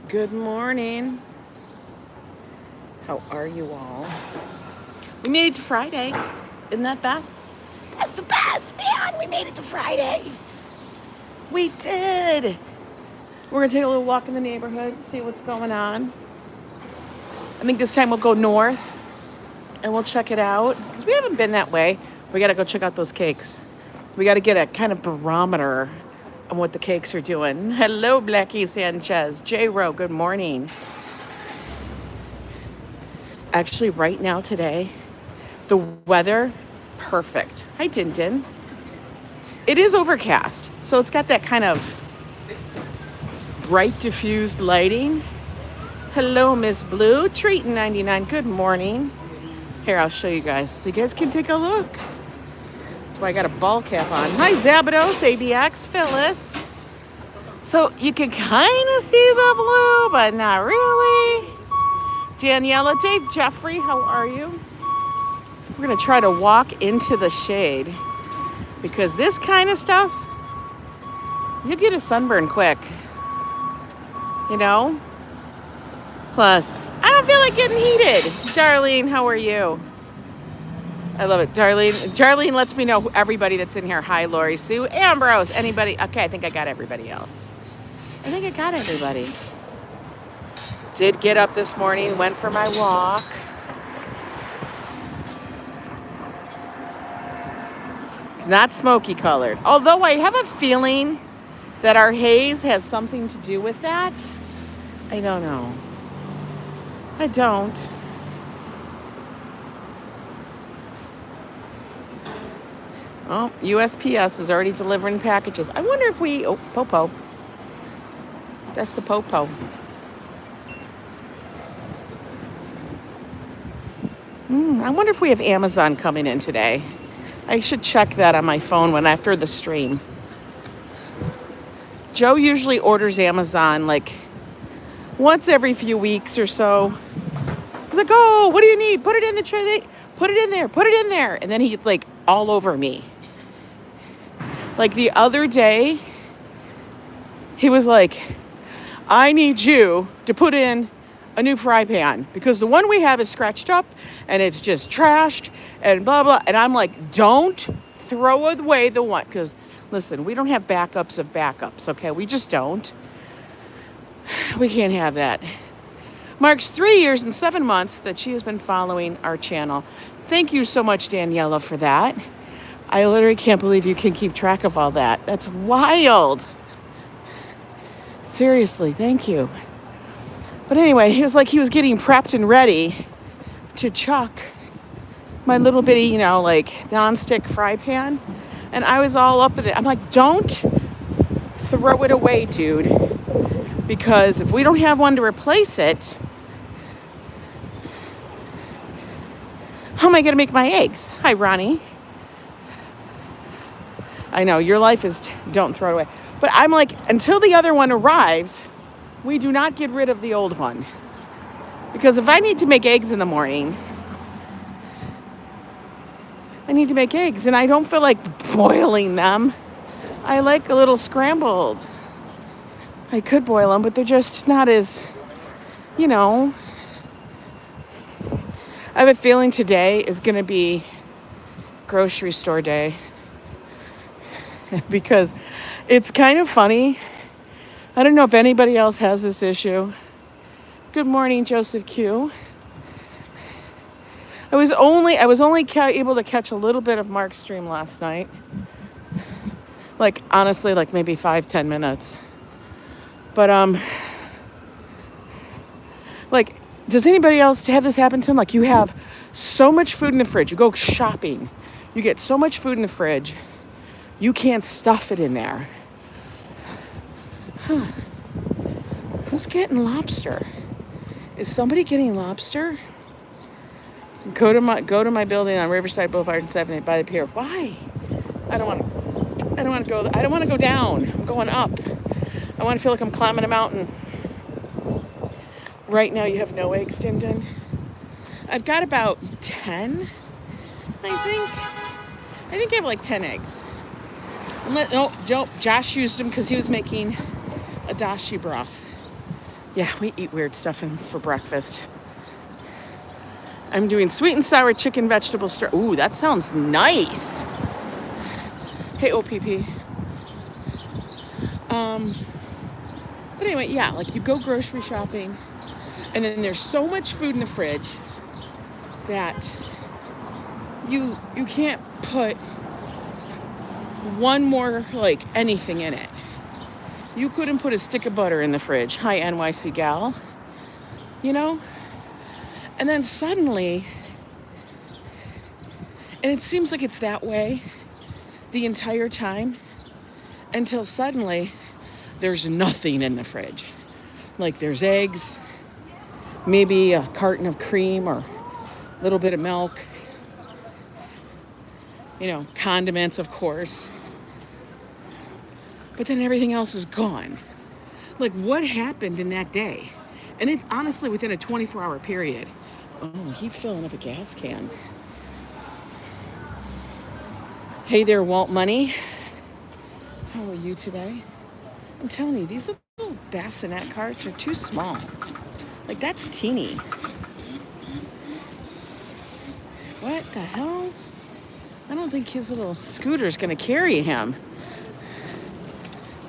Good morning. How are you all? We made it to Friday. Isn't that best? That's the best, man. We made it to Friday. We did. We're going to take a little walk in the neighborhood, see what's going on. I think this time we'll go north and we'll check it out because we haven't been that way. We got to go check out those cakes. We got to get a kind of barometer on what the cakes are doing. Hello, Blackie Sanchez. J-Ro, good morning. Actually, right now today, the weather, perfect. Hi, Din Din. It is overcast, so it's got that kind of bright, diffused lighting. Hello, Miss Blue. Treatin' 99, good morning. Here, I'll show you guys so you guys can take a look. That's why I got a ball cap on. Hi, Szabados, ABX, Phyllis. So you can kind of see the blue, but not really. Daniela, Dave, Jeffrey, how are you? We're going to try to walk into the shade because this kind of stuff, you get a sunburn quick, you know? Plus, I don't feel like getting heated. Darlene, how are you? I love it. Darlene lets me know everybody that's in here. Hi, Lori, Sue, Ambrose, anybody. Okay, I think I got everybody else. I think I got everybody. Did get up this morning, went for my walk. It's not smoky colored. Although I have a feeling that our haze has something to do with that. I don't know. I don't. Oh, USPS is already delivering packages. I wonder if we... Oh, Popo. That's the Popo. I wonder if we have Amazon coming in today. I should check that on my phone after the stream. Joe usually orders Amazon like once every few weeks or so. He's like, oh, what do you need? Put it in the tray. Put it in there. Put it in there. And then he's like all over me. Like the other day, he was like, I need you to put in a new fry pan because the one we have is scratched up and it's just trashed and blah, blah. And I'm like, don't throw away the one. Because listen, we don't have backups of backups, okay? We just don't. We can't have that. Marks 3 years and 7 months that she has been following our channel. Thank you so much, Daniela, for that. I literally can't believe you can keep track of all that. That's wild. Seriously, thank you. But anyway, he was like he was getting prepped and ready to chuck my little bitty, you know, like nonstick fry pan. And I was all up in it. I'm like, don't throw it away, dude. Because if we don't have one to replace it, how am I going to make my eggs? Hi, Ronnie. I know, your life is don't throw it away. But I'm like, until the other one arrives, we do not get rid of the old one. Because if I need to make eggs in the morning, I need to make eggs. And I don't feel like boiling them. I like a little scrambled. I could boil them, but they're just not as, you know. I have a feeling today is going to be grocery store day. Because it's kind of funny. I don't know if anybody else has this issue. Good morning, Joseph Q. I was only able to catch a little bit of Mark's stream last night. Like, honestly, like maybe 5-10 minutes. But, like, does anybody else have this happen to them? Like, you have so much food in the fridge. You go shopping. You get so much food in the fridge. You can't stuff it in there. Huh. Who's getting lobster? Is somebody getting lobster? Go to my building on Riverside Boulevard and 7th by the pier. Why? I don't want to go. I don't want to go down. I'm going up. I want to feel like I'm climbing a mountain. Right now, you have no eggs, Din Din. I've got about 10, I think. I think I have like 10 eggs. Josh used them because he was making a dashi broth. Yeah, we eat weird stuff for breakfast. I'm doing sweet and sour chicken vegetable stir. Ooh, that sounds nice. Hey, OPP. But anyway, yeah, like you go grocery shopping, and then there's so much food in the fridge that you can't put one more, like, anything in it. You couldn't put a stick of butter in the fridge. Hi, NYC gal. You know? And then suddenly, and it seems like it's that way the entire time until suddenly there's nothing in the fridge. Like there's eggs, maybe a carton of cream or a little bit of milk, you know, condiments, of course. But then everything else is gone. Like, what happened in that day? And it's honestly within a 24-hour period. Oh, he's filling up a gas can. Hey there, Walt Money. How are you today? I'm telling you, these little bassinet carts are too small. Like, that's teeny. What the hell? I don't think his little scooter's gonna carry him.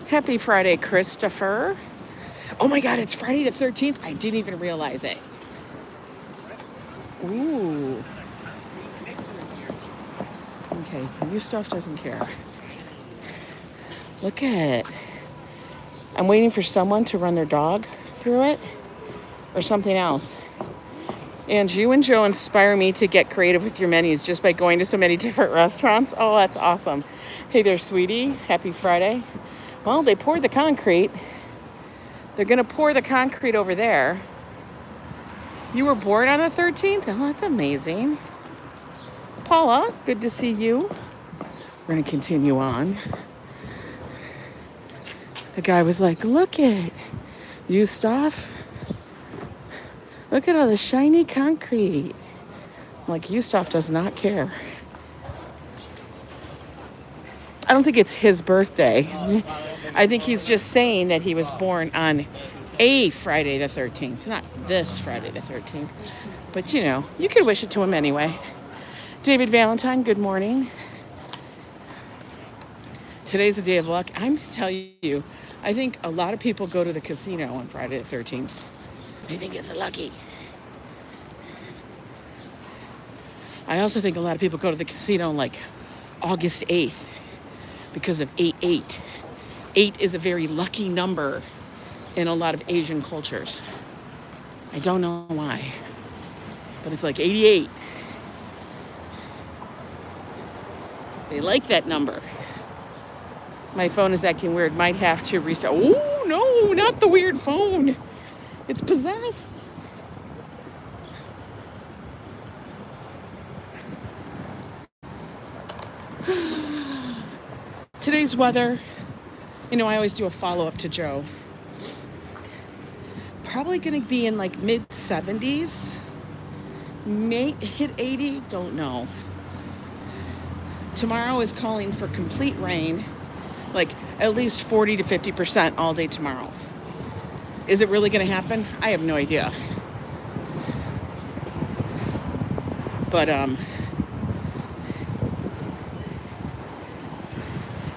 Happy Friday, Christopher. Oh my God, it's Friday the 13th. I didn't even realize it. Ooh. Okay, your stuff doesn't care. Look at it. I'm waiting for someone to run their dog through it or something else. And you and Joe inspire me to get creative with your menus just by going to so many different restaurants. Oh, that's awesome. Hey there, sweetie. Happy Friday. Well, they poured the concrete. They're going to pour the concrete over there. You were born on the 13th? Oh, that's amazing. Paula, good to see you. We're going to continue on. The guy was like, look at you stuff. Look at all the shiny concrete. I'm like, Yustaf does not care. I don't think it's his birthday. I think he's just saying that he was born on a Friday the 13th, not this Friday the 13th. But, you know, you could wish it to him anyway. David Valentine, good morning. Today's the day of luck. I'm to tell you, I think a lot of people go to the casino on Friday the 13th. They think it's lucky. I also think a lot of people go to the casino on like August 8th because of 8-8. 8 is a very lucky number in a lot of Asian cultures. I don't know why, but it's like 88. They like that number. My phone is acting weird. Might have to restart. Oh, no, not the weird phone. It's possessed. Today's weather, you know, I always do a follow-up to Joe. Probably going to be in like mid-70s. May hit 80, don't know. Tomorrow is calling for complete rain, like at least 40 to 50% all day tomorrow. Is it really going to happen? I have no idea. But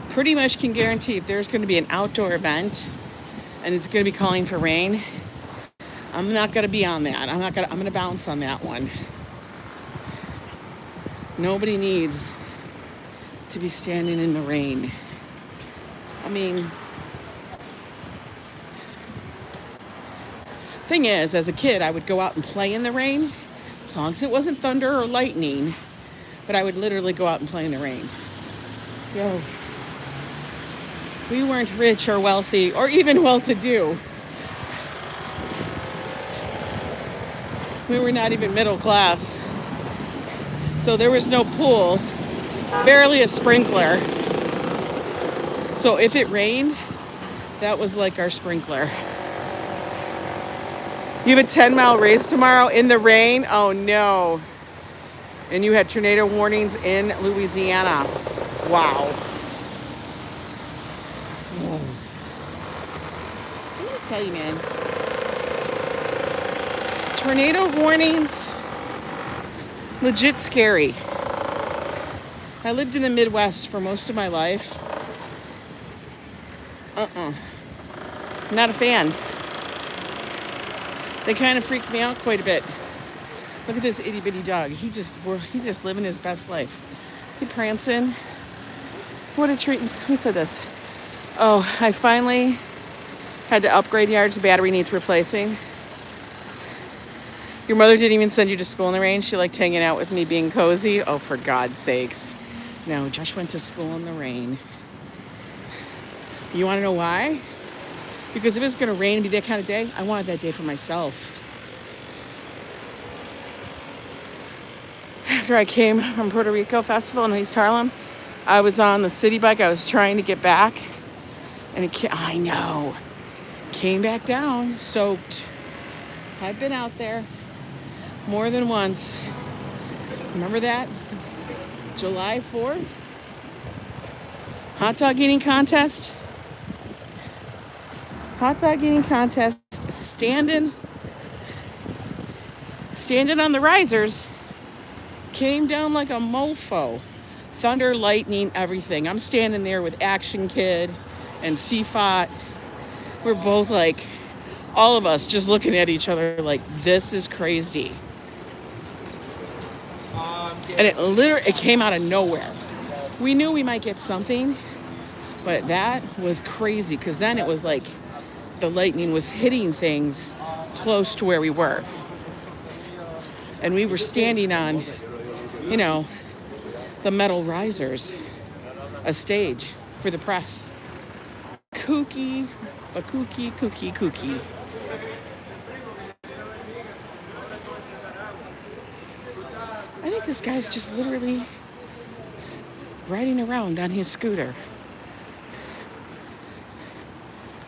pretty much can guarantee if there's going to be an outdoor event and it's going to be calling for rain, I'm not going to be on that. I'm going to bounce on that one. Nobody needs to be standing in the rain. I mean, thing is, as a kid, I would go out and play in the rain, as long as it wasn't thunder or lightning, but I would literally go out and play in the rain. Yo, we weren't rich or wealthy or even well-to-do. We were not even middle class. So there was no pool, barely a sprinkler. So if it rained, that was like our sprinkler. You have a 10-mile race tomorrow in the rain? Oh no. And you had tornado warnings in Louisiana. Wow. I'm gonna tell you, man. Tornado warnings, legit scary. I lived in the Midwest for most of my life. Not a fan. They kind of freaked me out quite a bit. Look at this itty bitty dog. He's just living his best life. He prancing. What a treat. Who said this? Oh, I finally had to upgrade yards. The battery needs replacing. Your mother didn't even send you to school in the rain. She liked hanging out with me, being cozy. Oh, for God's sakes. No, Josh went to school in the rain. You want to know why? Because if it was going to rain and be that kind of day, I wanted that day for myself. After I came from Puerto Rico Festival in East Harlem, I was on the city bike. I was trying to get back. And I know. Came back down, soaked. I've been out there more than once. Remember that? July 4th? Hot dog eating contest. Hot dog eating contest. Standing on the risers. Came down like a mofo. Thunder, lightning, everything. I'm standing there with Action Kid and CFOT. We're both like, all of us just looking at each other like, this is crazy. And it came out of nowhere. We knew we might get something, but that was crazy because then it was like the lightning was hitting things close to where we were. And we were standing on, the metal risers, a stage for the press. Kooky. I think this guy's just literally riding around on his scooter.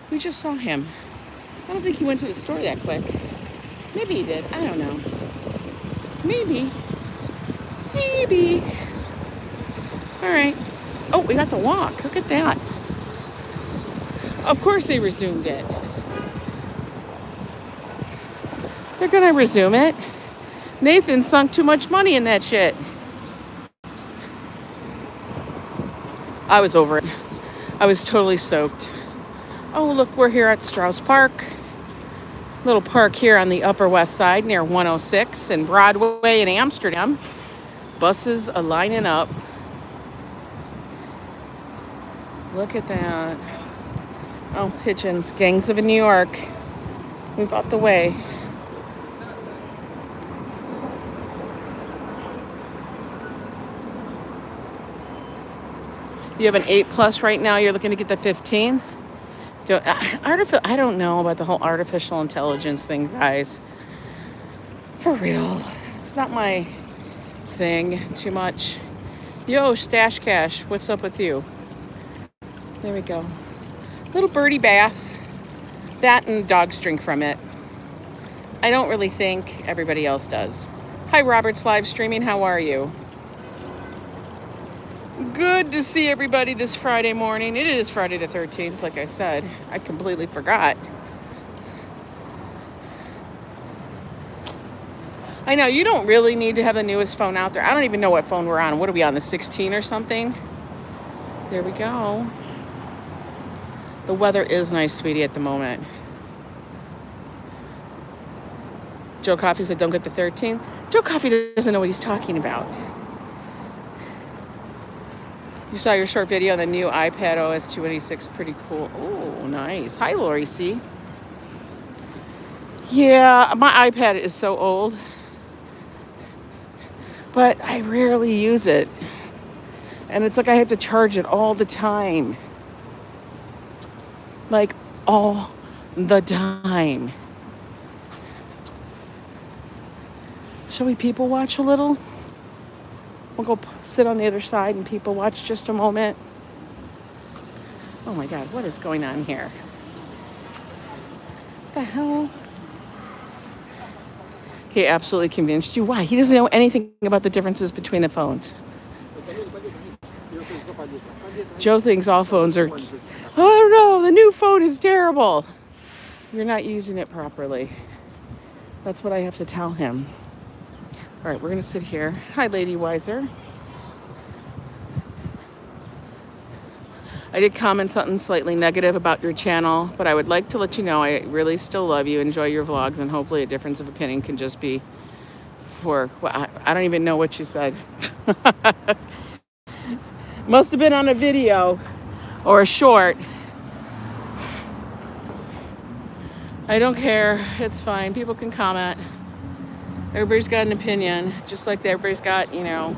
We just saw him. I don't think he went to the store that quick. Maybe he did. I don't know. Maybe. All right. Oh, we got the walk. Look at that. Of course they resumed it. They're going to resume it. Nathan sunk too much money in that shit. I was over it. I was totally soaked. Oh, look, we're here at Strauss Park. Little park here on the Upper West Side near 106 and Broadway in Amsterdam. Buses are lining up. Look at that. Oh, pigeons. Gangs of New York. Move out the way. You have an 8+ right now. You're looking to get the 15. I don't know about the whole artificial intelligence thing, guys. For real. It's not my thing too much. Yo, Stash Cash. What's up with you? There we go. Little birdie bath. That and dogs drink from it. I don't really think everybody else does. Hi, Robert's live streaming. How are you? Good to see everybody this Friday morning. It is Friday the 13th, like I said. I completely forgot. I know, you don't really need to have the newest phone out there. I don't even know what phone we're on. What are we on, the 16 or something? There we go. The weather is nice, sweetie, at the moment. Joe Coffey said, don't get the 13. Joe Coffey doesn't know what he's talking about. You saw your short video on the new iPad OS 286. Pretty cool. Oh, nice. Hi, Lori C. Yeah, my iPad is so old. But I rarely use it. And it's like I have to charge it all the time. Like, all the time. Shall we people watch a little? We'll go sit on the other side and people watch just a moment. Oh my God, what is going on here? What the hell? He absolutely convinced you. Why? He doesn't know anything about the differences between the phones. Joe thinks all phones are... Oh no, the new phone is terrible. You're not using it properly. That's what I have to tell him. All right, we're gonna sit here. Hi, Lady Wiser. I did comment something slightly negative about your channel, but I would like to let you know I really still love you, enjoy your vlogs, and hopefully a difference of opinion can just be for, well, I don't even know what you said. Must have been on a video or a short. I don't care. It's fine. People can comment. Everybody's got an opinion, just like everybody's got, you know,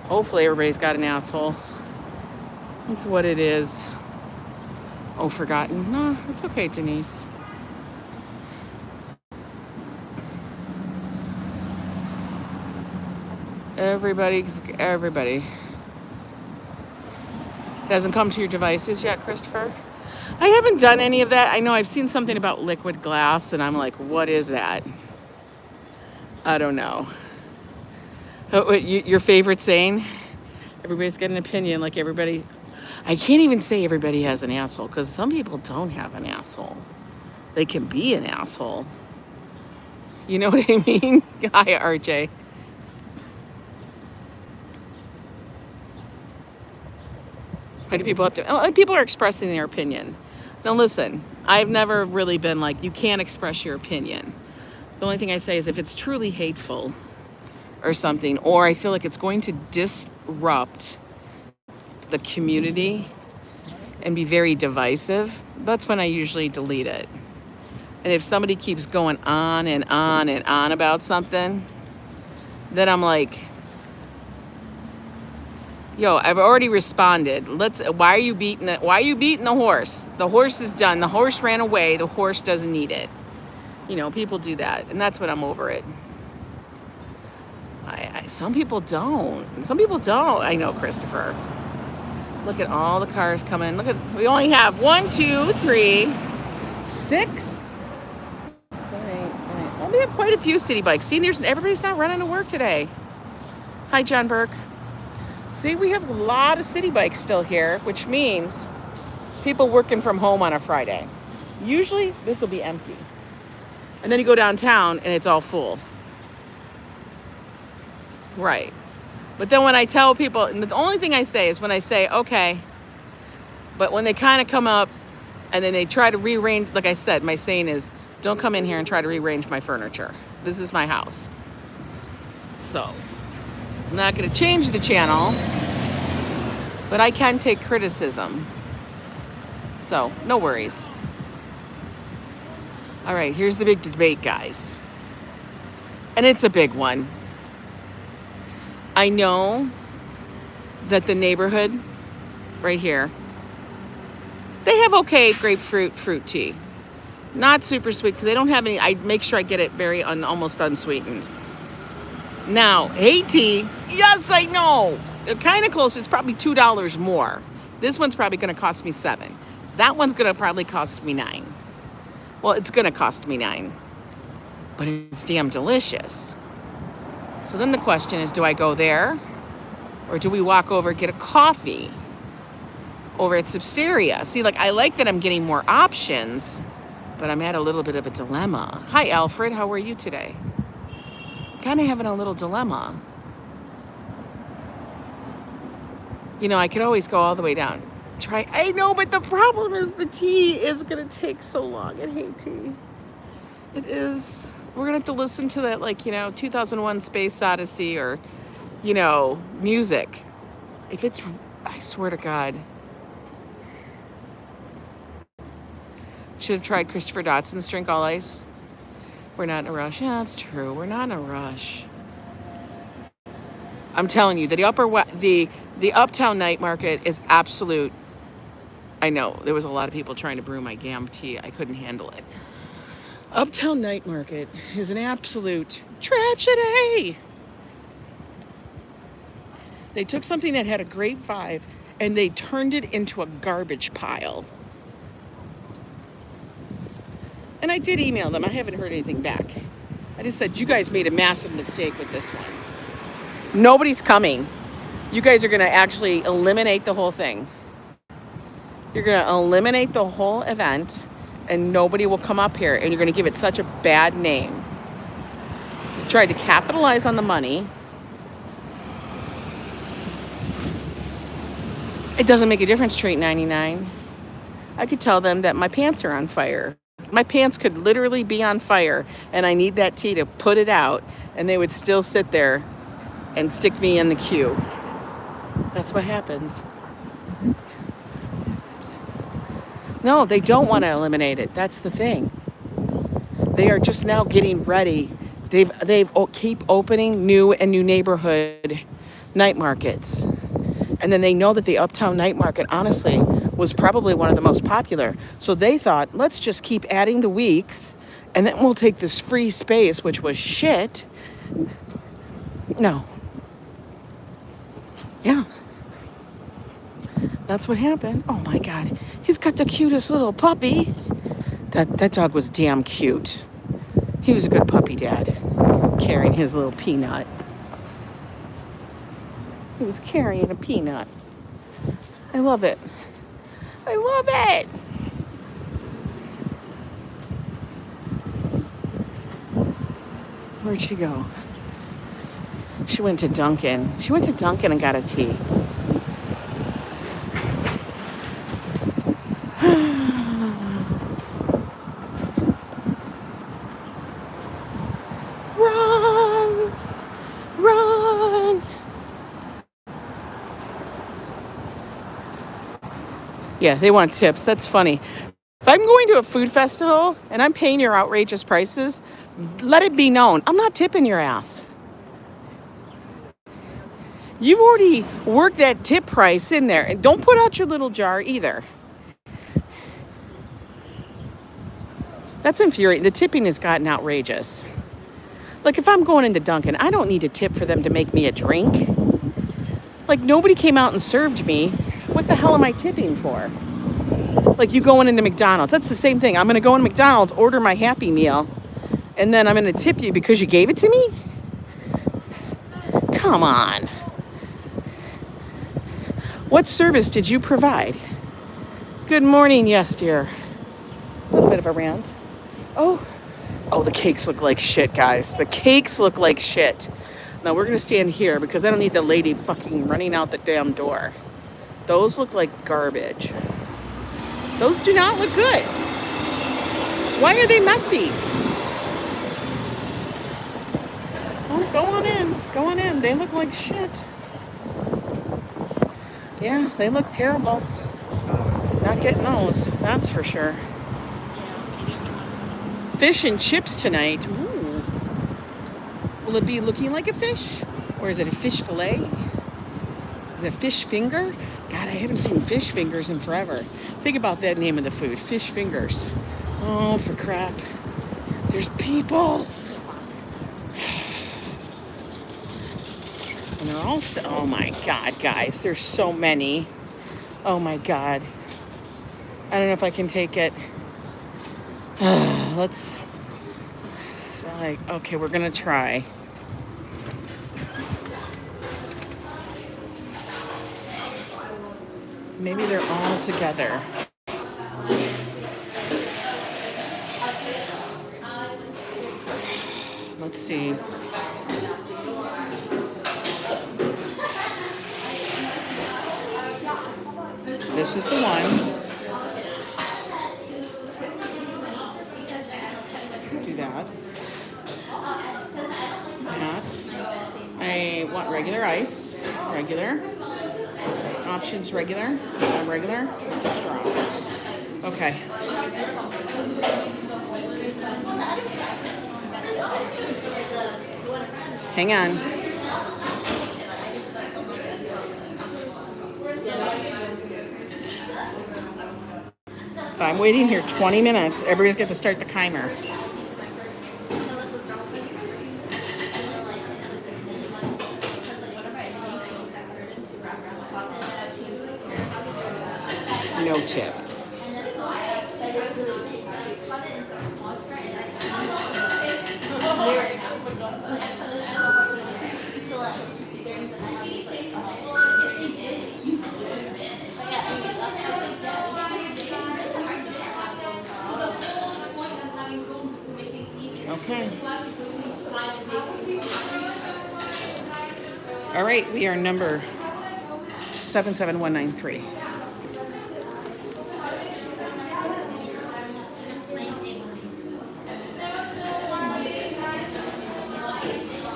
hopefully everybody's got an asshole. That's what it is. Oh, forgotten. No, it's okay, Denise. Everybody. It hasn't come to your devices yet, Christopher? I haven't done any of that. I know I've seen something about liquid glass, and I'm like, what is that? I don't know. Your favorite saying? Everybody's got an opinion, like everybody. I can't even say everybody has an asshole, because some people don't have an asshole. They can be an asshole. You know what I mean? Hi, RJ. Why do people have to? Oh, people are expressing their opinion. Now listen, I've never really been like, you can't express your opinion. The only thing I say is if it's truly hateful or something, or I feel like it's going to disrupt the community and be very divisive, that's when I usually delete it. And if somebody keeps going on and on and on about something, then I'm like, yo, I've already responded. Why are you beating the horse? The horse is done. The horse ran away. The horse doesn't need it. You know, people do that, and that's what I'm over it. Some people don't. Some people don't. I know, Christopher. Look at all the cars coming. Look at, we only have 1, 2, 3, 6. Well, we have quite a few city bikes. See, everybody's not running to work today. Hi, John Burke. See, we have a lot of city bikes still here, which means people working from home on a Friday. Usually, this will be empty. And then you go downtown, and it's all full. Right. But then when I tell people, and the only thing I say is when I say, okay, but when they kind of come up, and then they try to rearrange, like I said, my saying is, don't come in here and try to rearrange my furniture. This is my house. So, I'm not going to change the channel, but I can take criticism. So, no worries. All right, here's the big debate, guys. And it's a big one. I know that the neighborhood right here, they have okay grapefruit fruit tea. Not super sweet because they don't have any. I make sure I get it very almost unsweetened. Now, Haiti, yes, I know. They're kind of close. It's probably $2 more. This one's probably going to cost me $7. That one's going to probably cost me $9. Well, it's going to cost me $9. But it's damn delicious. So then the question is, do I go there? Or do we walk over and get a coffee over at Substeria? See, like, I like that I'm getting more options, but I'm at a little bit of a dilemma. Hi, Alfred. How are you today? Kind of having a little dilemma. You know, I could always go all the way down. I know, but the problem is the tea is going to take so long. I hate tea. It is. We're going to have to listen to that, like, you know, 2001 Space Odyssey or, you know, music. If it's, I swear to God. Should have tried Christopher Dotson's Drink All Ice. We're not in a rush. Yeah, that's true. We're not in a rush. I'm telling you, the Uptown Night Market is absolute. I know, there was a lot of people trying to brew my gam tea. I couldn't handle it. Uptown Night Market is an absolute tragedy. They took something that had a great vibe and they turned it into a garbage pile. And I did email them. I haven't heard anything back. I just said, you guys made a massive mistake with this one. Nobody's coming. You guys are going to actually eliminate the whole thing. You're going to eliminate the whole event and nobody will come up here and you're going to give it such a bad name. tried to capitalize on the money. It doesn't make a difference, Trait 99. I could tell them that my pants are on fire. My pants could literally be on fire, and I need that tea to put it out, and they would still sit there and stick me in the queue. That's what happens. No, they don't want to eliminate it. That's the thing. They are just now getting ready. They've keep opening new neighborhood night markets. And then they know that the Uptown Night Market, honestly, was probably one of the most popular. So they thought, let's just keep adding the weeks, and then we'll take this free space, which was shit. No. Yeah. That's what happened. Oh my God. He's got the cutest little puppy. That dog was damn cute. He was a good puppy dad, carrying his little peanut. He was carrying a peanut. I love it. I love it. Where'd she go? She went to Dunkin'. She went to Dunkin' and got a tea. Run! Run! Yeah, they want tips. That's funny. If I'm going to a food festival and I'm paying your outrageous prices, let it be known, I'm not tipping your ass. You've already worked that tip price in there. And don't put out your little jar either. That's infuriating. The tipping has gotten outrageous. Like, if I'm going into Dunkin', I don't need a tip for them to make me a drink. Like, nobody came out and served me. What the hell am I tipping for? Like, you going into McDonald's. That's the same thing. I'm going to go into McDonald's, order my Happy Meal, and then I'm going to tip you because you gave it to me? Come on. What service did you provide? Good morning, yes, dear. A little bit of a rant. Oh, the cakes look like shit, guys. The cakes look like shit. Now, we're going to stand here because I don't need the lady fucking running out the damn door. Those look like garbage. Those do not look good. Why are they messy? Oh, go on in. Go on in. They look like shit. Yeah, they look terrible. Not getting those. That's for sure. Fish and chips tonight. Ooh. Will it be looking like a fish? Or is it a fish fillet? Is it fish finger? God, I haven't seen fish fingers in forever. Think about that name of the food, fish fingers. Oh, for crap. There's people. And they're all, oh my God, guys, there's so many. Oh my God. I don't know if I can take it. Let's, like, okay, we're gonna try. Maybe they're all together. Let's see. This is the one. Do that. That. I want regular ice. Regular. Options regular. Regular. Strong. Okay. Hang on. If I'm waiting here 20 minutes, everybody's got to start the timer. No tip. Okay. All right, we are number 77193.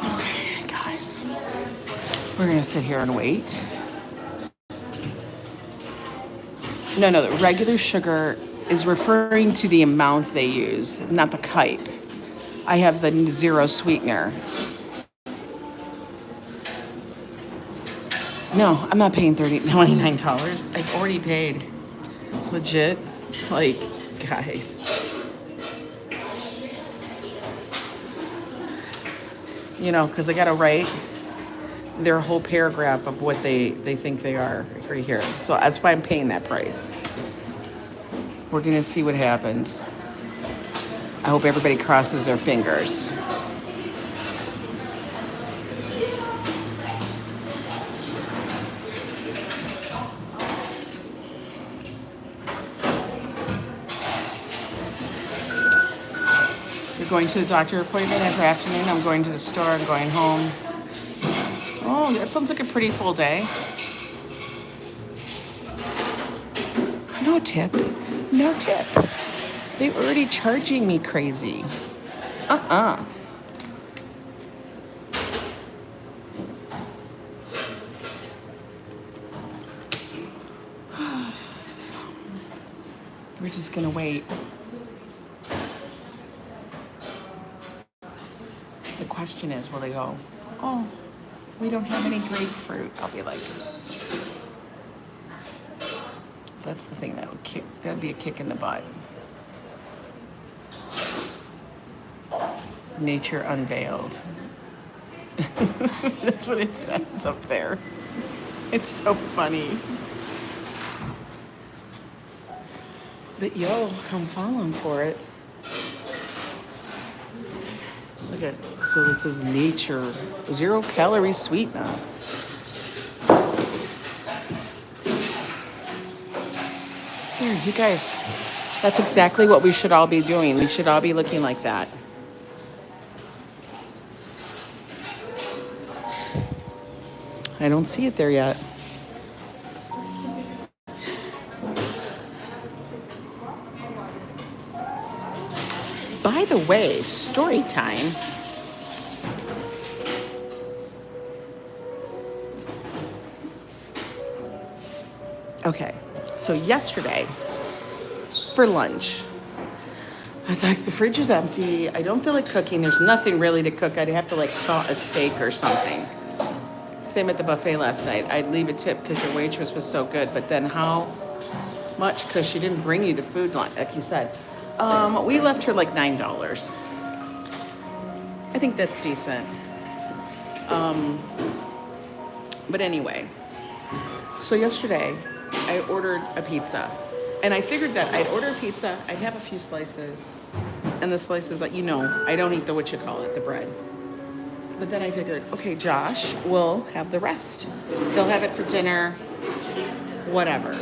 Okay, guys. We're going to sit here and wait. No, the regular sugar is referring to the amount they use, not the type. I have the zero sweetener. No, I'm not paying $29. I've already paid. Legit. Like, guys. You know, because I got to write their whole paragraph of what they think they are right here. So that's why I'm paying that price. We're going to see what happens. I hope everybody crosses their fingers. You're going to the doctor appointment every afternoon. I'm going to the store. I'm going home. Oh, that sounds like a pretty full day. No tip. No tip. They're already charging me crazy. We're just gonna wait. The question is, will they go, oh, we don't have any grapefruit? I'll be like, that's the thing that would be a kick in the butt. Nature unveiled. That's what it says up there. It's so funny. But yo, I'm falling for it. Look at, so it says nature, 0 calorie sweetener. Here, you guys, that's exactly what we should all be doing. We should all be looking like that. I don't see it there yet. By the way, story time. Okay, so yesterday for lunch, I was like, the fridge is empty. I don't feel like cooking. There's nothing really to cook. I'd have to like thaw a steak or something. Same at the buffet last night. I'd leave a tip because your waitress was so good, but then how much? Because she didn't bring you the food like you said. We left her like $9. I think that's decent. But anyway, so yesterday I ordered a pizza, and I figured that I'd order a pizza, I'd have a few slices, and the slices, like, you know, I don't eat the the bread. But then I figured, okay, Josh will have the rest. He'll have it for dinner, whatever.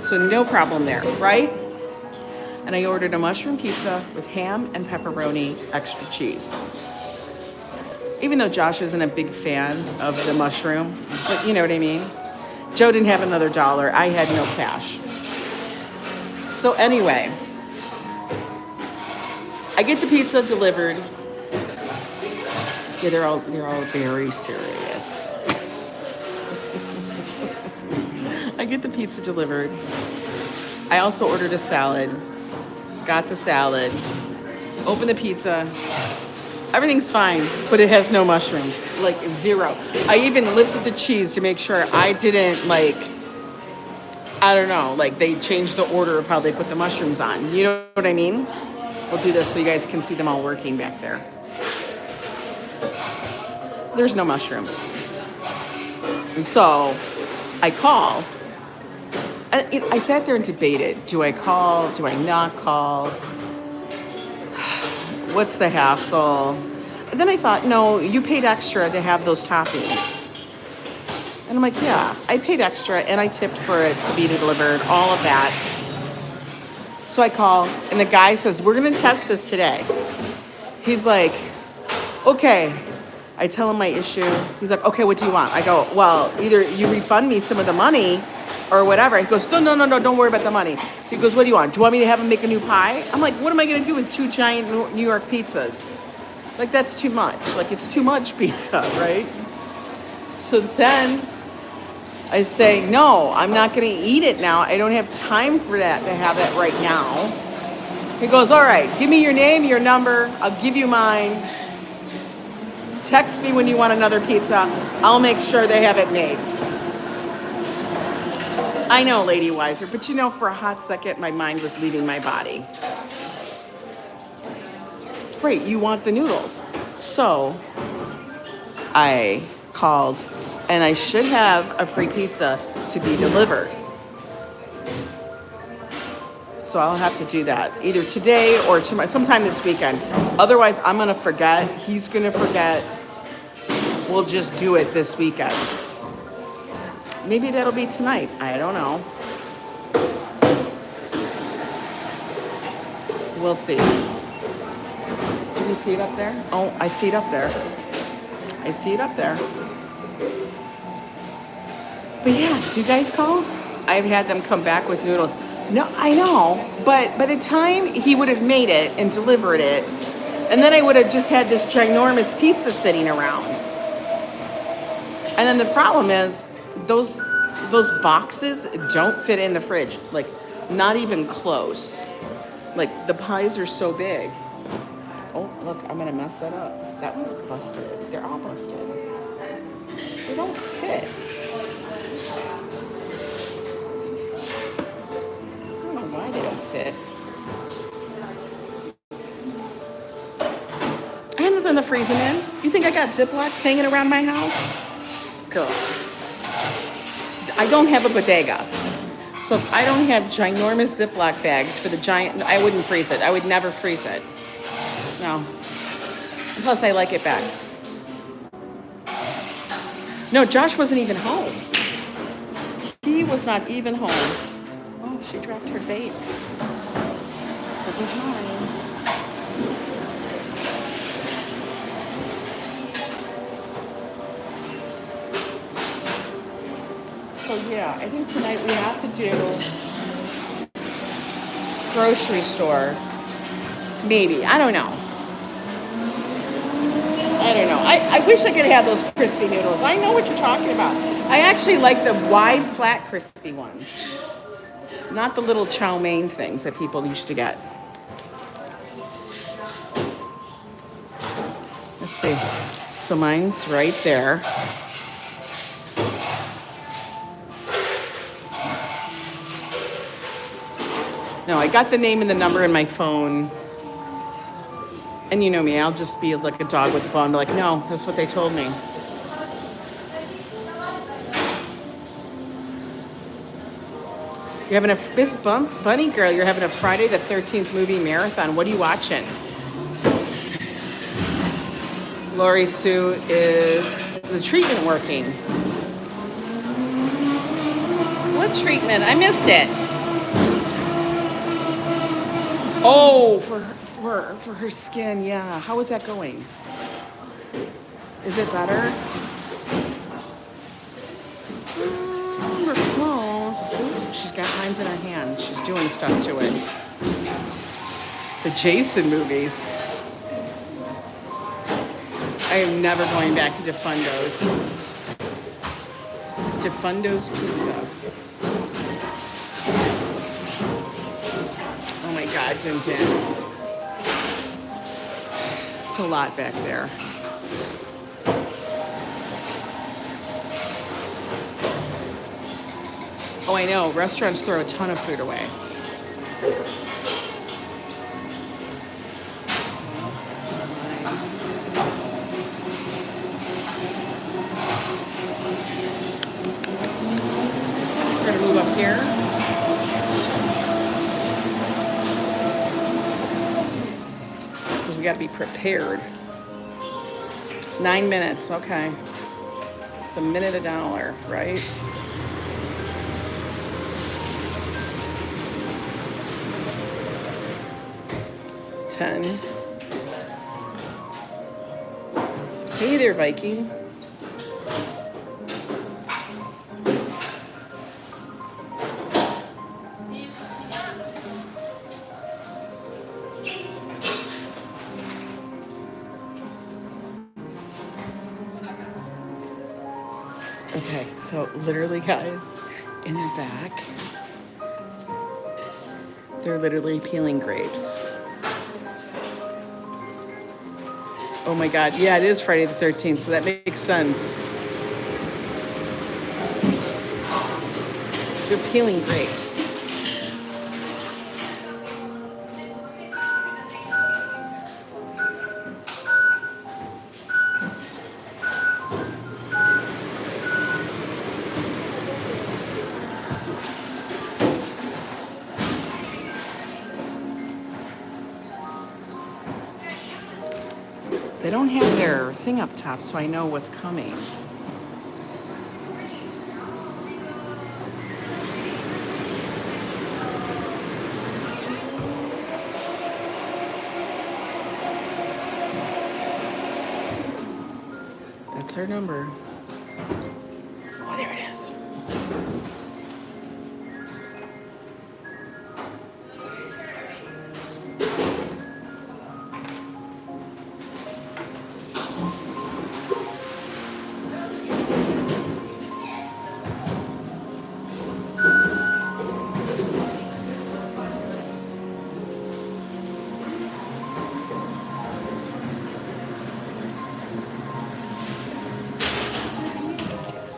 So no problem there, right? And I ordered a mushroom pizza with ham and pepperoni, extra cheese. Even though Josh isn't a big fan of the mushroom, but you know what I mean? Joe didn't have another $1. I had no cash. So anyway, I get the pizza delivered. Yeah, they're all very serious. I get the pizza delivered. I also ordered a salad. Got the salad. Open the pizza. Everything's fine, but it has no mushrooms. Like 0. I even lifted the cheese to make sure I didn't I don't know, like they changed the order of how they put the mushrooms on. You know what I mean? We'll do this so you guys can see them all working back there. There's no mushrooms. So I call. And I sat there and debated. Do I call? Do I not call? What's the hassle? And then I thought, no, you paid extra to have those toppings. And I'm like, yeah, I paid extra and I tipped for it to be delivered, all of that. So I call and the guy says, we're going to test this today. He's like, okay. I tell him my issue. He's like, okay, what do you want? I go, well, either you refund me some of the money or whatever. He goes, no, don't worry about the money. He goes, what do you want? Do you want me to have him make a new pie? I'm like, what am I going to do with 2 giant New York pizzas? Like, that's too much. Like, it's too much pizza, right? So then I say, no, I'm not going to eat it now. I don't have time for that, to have that right now. He goes, all right, give me your name, your number. I'll give you mine. Text me when you want another pizza. I'll make sure they have it made. I know, Lady Wiser, but you know, for a hot second, my mind was leaving my body. Great, you want the noodles. So I called, and I should have a free pizza to be delivered. So I'll have to do that either today or tomorrow, sometime this weekend. Otherwise, I'm going to forget. He's going to forget. We'll just do it this weekend. Maybe that'll be tonight. I don't know. We'll see. Do you see it up there? Oh, I see it up there. I see it up there. But yeah, did you guys call? I've had them come back with noodles. No, I know. But by the time he would have made it and delivered it, and then I would have just had this ginormous pizza sitting around. And then the problem is, those boxes don't fit in the fridge. Like, not even close. Like, the pies are so big. Oh, look, I'm gonna mess that up. That one's busted. They're all busted. They don't fit. I don't know why they don't fit. I have nothing to freeze them in. You think I got Ziplocs hanging around my house? Girl. I don't have a bodega. So if I don't have ginormous Ziploc bags for the giant, I wouldn't freeze it. I would never freeze it. No. Plus, I like it back. No, Josh wasn't even home. He was not even home. Oh, she dropped her vape. That was mine. So yeah, I think tonight we have to do grocery store. Maybe. I don't know. I wish I could have those crispy noodles. I know what you're talking about. I actually like the wide, flat, crispy ones. Not the little chow mein things that people used to get. Let's see. So mine's right there. No, I got the name and the number in my phone. And you know me, I'll just be like a dog with a bone. Be like, no, that's what they told me. You're having a Miss Bunny Girl, you're having a Friday the 13th movie marathon. What are you watching? Lori Sue, is the treatment working? What treatment? I missed it. Oh, for her skin, yeah. How is that going? Is it better? We're close. Ooh, she's got mines in her hand. She's doing stuff to it. The Jason movies. I am never going back to Jfvintage. Jfvintage pizza. Oh my God, Din Din. It's a lot back there. Oh, I know. Restaurants throw a ton of food away. We're going to move up here. We got to be prepared. 9 minutes, okay. It's a minute $1, right? $10. Hey there, Viking. Okay, so literally, guys, in the back, they're literally peeling grapes. Oh my God, yeah, it is Friday the 13th, so that makes sense. They're peeling grapes. They don't have their thing up top, so I know what's coming. That's our number. Oh, there it is.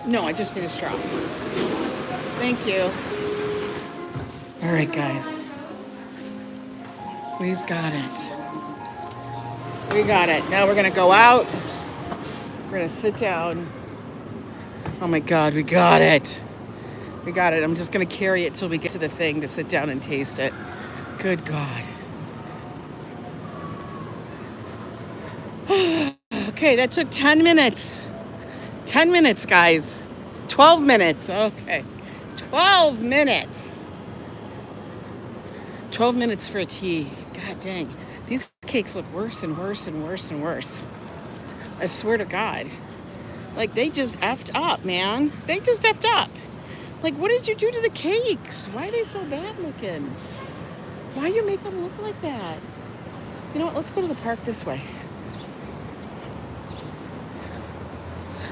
No, I just need a straw. Thank you. All right, guys. We've got it. We got it. Now we're going to go out. We're going to sit down. Oh my God, we got it. We got it. I'm just going to carry it till we get to the thing to sit down and taste it. Good God. Okay, that took 10 minutes. 10 minutes, guys. 12 minutes. Okay. 12 minutes. 12 minutes for a tea. God dang. These cakes look worse and worse and worse and worse. I swear to God. Like, they just effed up, man. They just effed up. Like, what did you do to the cakes? Why are they so bad looking? Why you make them look like that? You know what? Let's go to the park this way.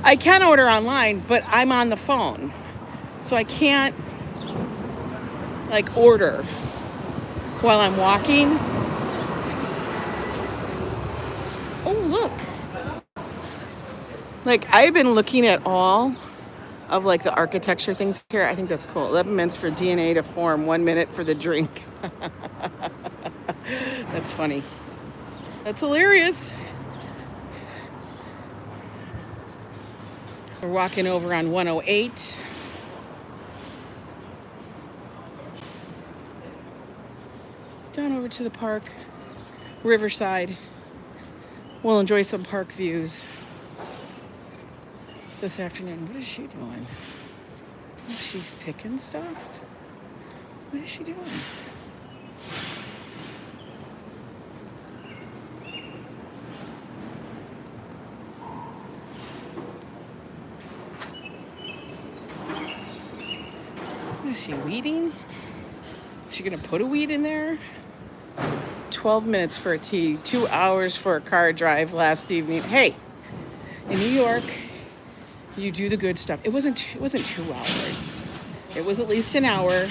I can order online, but I'm on the phone. So I can't, like, order while I'm walking. Oh, look. Like, I've been looking at all of, like, the architecture things here. I think that's cool. 11 minutes for DNA to form, 1 minute for the drink. That's funny. That's hilarious. We're walking over on 108. Down over to the park, Riverside. We'll enjoy some park views this afternoon. What is she doing? Oh, she's picking stuff? What is she doing? Is she weeding? Is she gonna put a weed in there? 12 minutes for a tea, 2 hours for a car drive last evening. Hey, in New York, you do the good stuff. It wasn't 2 hours. It was at least an hour.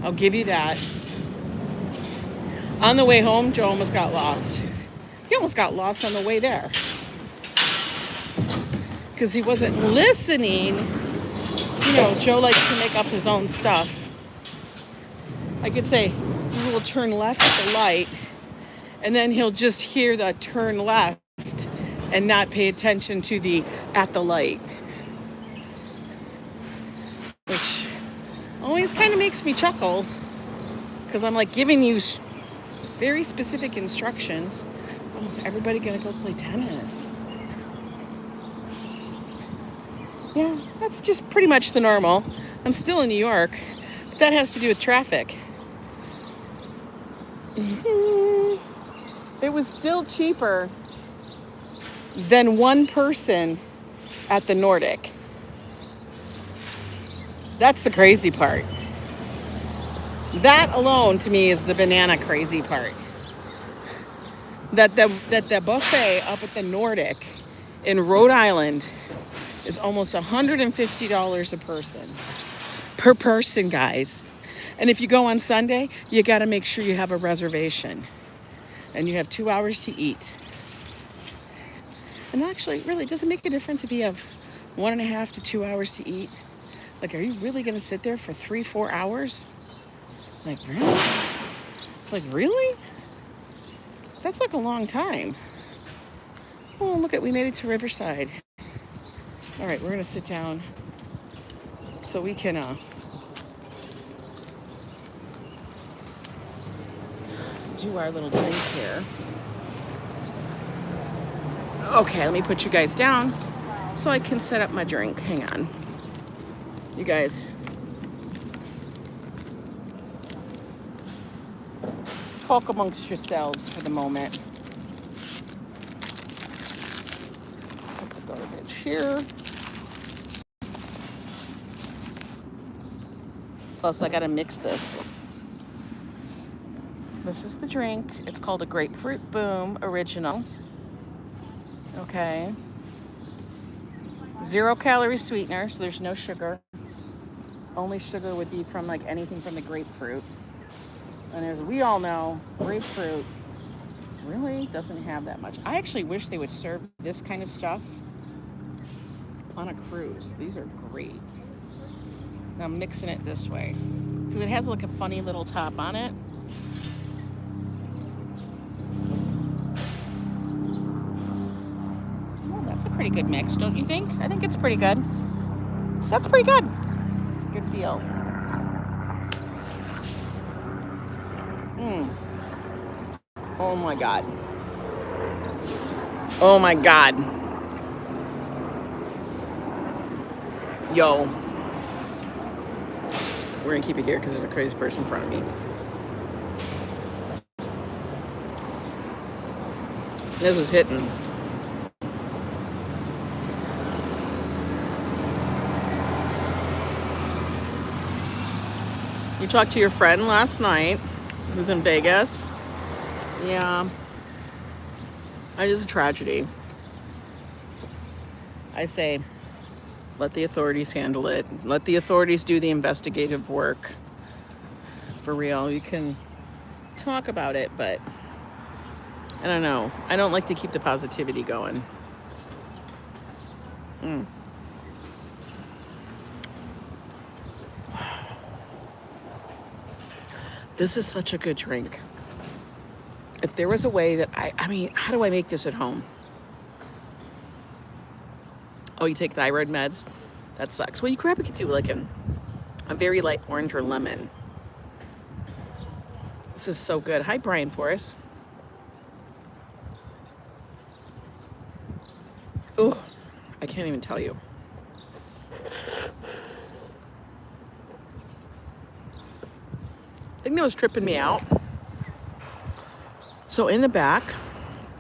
I'll give you that. On the way home, Joe almost got lost. He almost got lost on the way there. Because he wasn't listening. You know, Joe likes to make up his own stuff. I could say, we'll turn left at the light, and then he'll just hear the turn left and not pay attention to the at the light. Which always kind of makes me chuckle, because I'm like giving you very specific instructions. Oh, everybody gonna go play tennis. Yeah, that's just pretty much the normal. I'm still in New York, but that has to do with traffic. It was still cheaper than one person at the Nordic. That's the crazy part. That alone to me is the banana crazy part. That the buffet up at the Nordic in Rhode Island is almost $150 a person. Per person, guys. And if you go on Sunday, you got to make sure you have a reservation. And you have 2 hours to eat. And actually, really, does it make a difference if you have 1.5 to 2 hours to eat? Like, are you really going to sit there for 3-4 hours? Like, really? Like, really? That's like a long time. Oh, look at, we made it to Riverside. All right, we're going to sit down so we can do our little drink here. Okay, let me put you guys down so I can set up my drink. Hang on. You guys. Talk amongst yourselves for the moment. Put the garbage here. Plus, I gotta mix this. This is the drink. It's called a Grapefruit Boom Original. Okay. 0 calorie sweetener, so there's no sugar. Only sugar would be from like anything from the grapefruit. And as we all know, grapefruit really doesn't have that much. I actually wish they would serve this kind of stuff on a cruise. These are great. And I'm mixing it this way because it has like a funny little top on it. Well, that's a pretty good mix, don't you think? I think it's pretty good. That's pretty good. Good deal. Oh my God. Oh my God. Yo. We're gonna keep it here because there's a crazy person in front of me. This is hitting. You talked to your friend last night who's in Vegas. Yeah. It is a tragedy. I say, let the authorities handle it. Let the authorities do the investigative work. For real. You can talk about it, but I don't know. I don't like to keep the positivity going. This is such a good drink. If there was a way that I mean, how do I make this at home? Oh, you take thyroid meds? That sucks. Well, you probably could do like a very light orange or lemon. This is so good. Hi, Brian Forrest. Oh, I can't even tell you. Thing that was tripping me out. So in the back,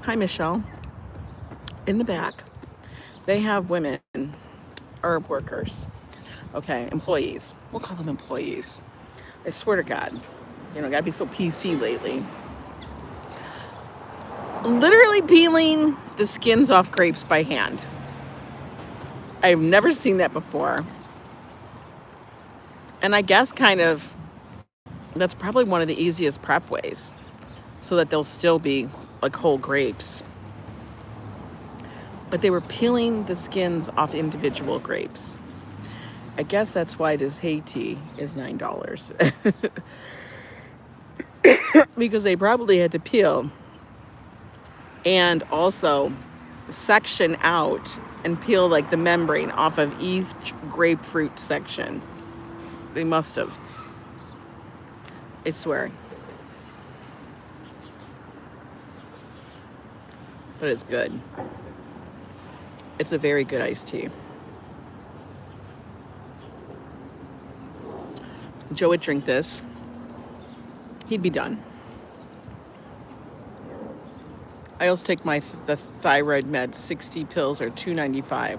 hi Michele. In the back, they have women or workers. Okay, employees. We'll call them employees. I swear to God, you know, gotta be so PC lately. Literally peeling the skins off grapes by hand. I've never seen that before. And I guess kind of, that's probably one of the easiest prep ways so that they'll still be like whole grapes. But they were peeling the skins off individual grapes. I guess that's why this Haiti is $9. Because they probably had to peel and also section out and peel like the membrane off of each grapefruit section. They must have. I swear. But it's good. It's a very good iced tea. Joe would drink this. He'd be done. I also take the thyroid meds. 60 pills are $2.95.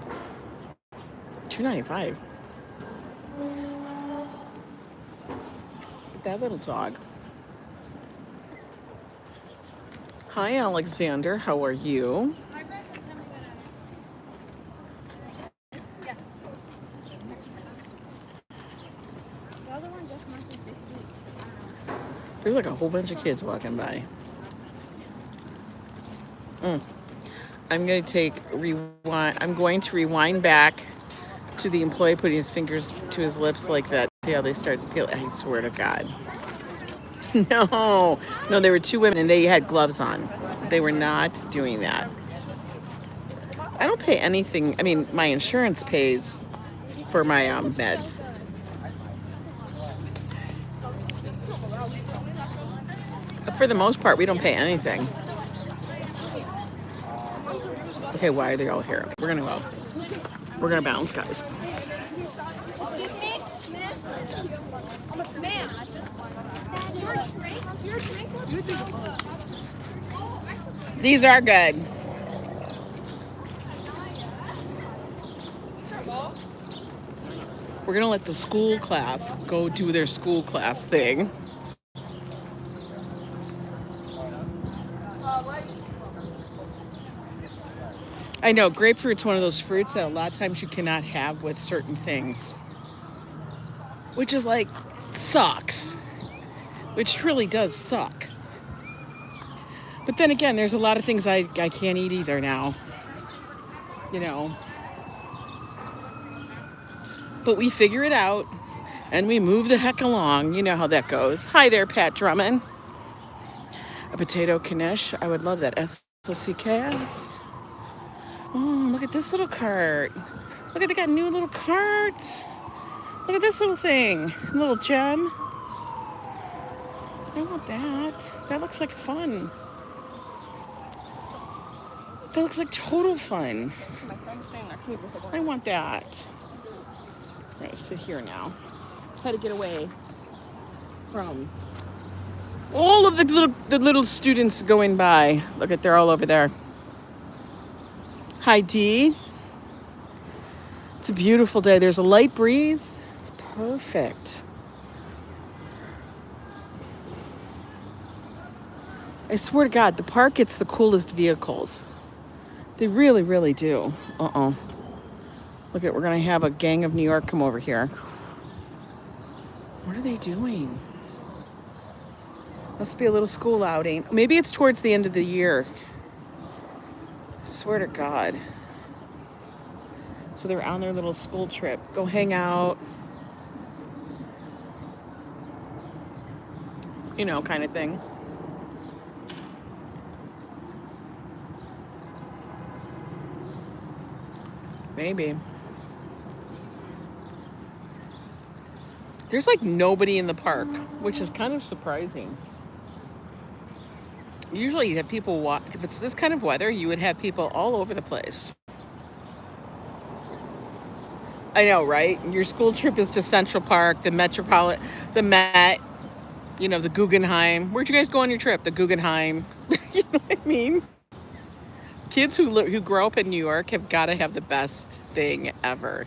$2.95. That little dog. Hi, Alexander. How are you? Yes. The other one just mentioned 50. There's like a whole bunch of kids walking by. I'm going to rewind back to the employee putting his fingers to his lips like that. See how they start to peel? I swear to God. No, there were two women and they had gloves on. They were not doing that. I don't pay anything. I mean, my insurance pays for my meds. But for the most part, we don't pay anything. Okay, why are they all here? We're gonna go. We're gonna bounce, guys. Excuse me, miss? Ma'am, These are good. We're gonna let the school class go do their school class thing. I know, grapefruit's one of those fruits that a lot of times you cannot have with certain things. Which is like, sucks. Which truly does suck. But then again, there's a lot of things I can't eat either now. You know. But we figure it out, and we move the heck along. You know how that goes. Hi there, Pat Drummond. A potato knish. I would love that. S-O-C-K-S. Oh, look at this little cart. Look at, they got new little carts. Look at this little thing. Little gem. I want that. That looks like fun. That looks like total fun. I want that. I'm gonna sit here now. Try to get away from all of the little students going by. Look at, they're all over there. Hi, Dee. It's a beautiful day. There's a light breeze. It's perfect. I swear to God, the park gets the coolest vehicles. They really, really do. Look at, we're going to have a gang of New York come over here. What are they doing? Must be a little school outing. Maybe it's towards the end of the year. I swear to God. So they're on their little school trip. Go hang out. You know, kind of thing. Maybe. There's like nobody in the park, which is kind of surprising. Usually you have people walk. If it's this kind of weather, you would have people all over the place. I know, right? Your school trip is to Central Park, the Met, you know, the Guggenheim. Where'd you guys go on your trip? The Guggenheim. You know what I mean? Kids who grow up in New York have got to have the best thing ever.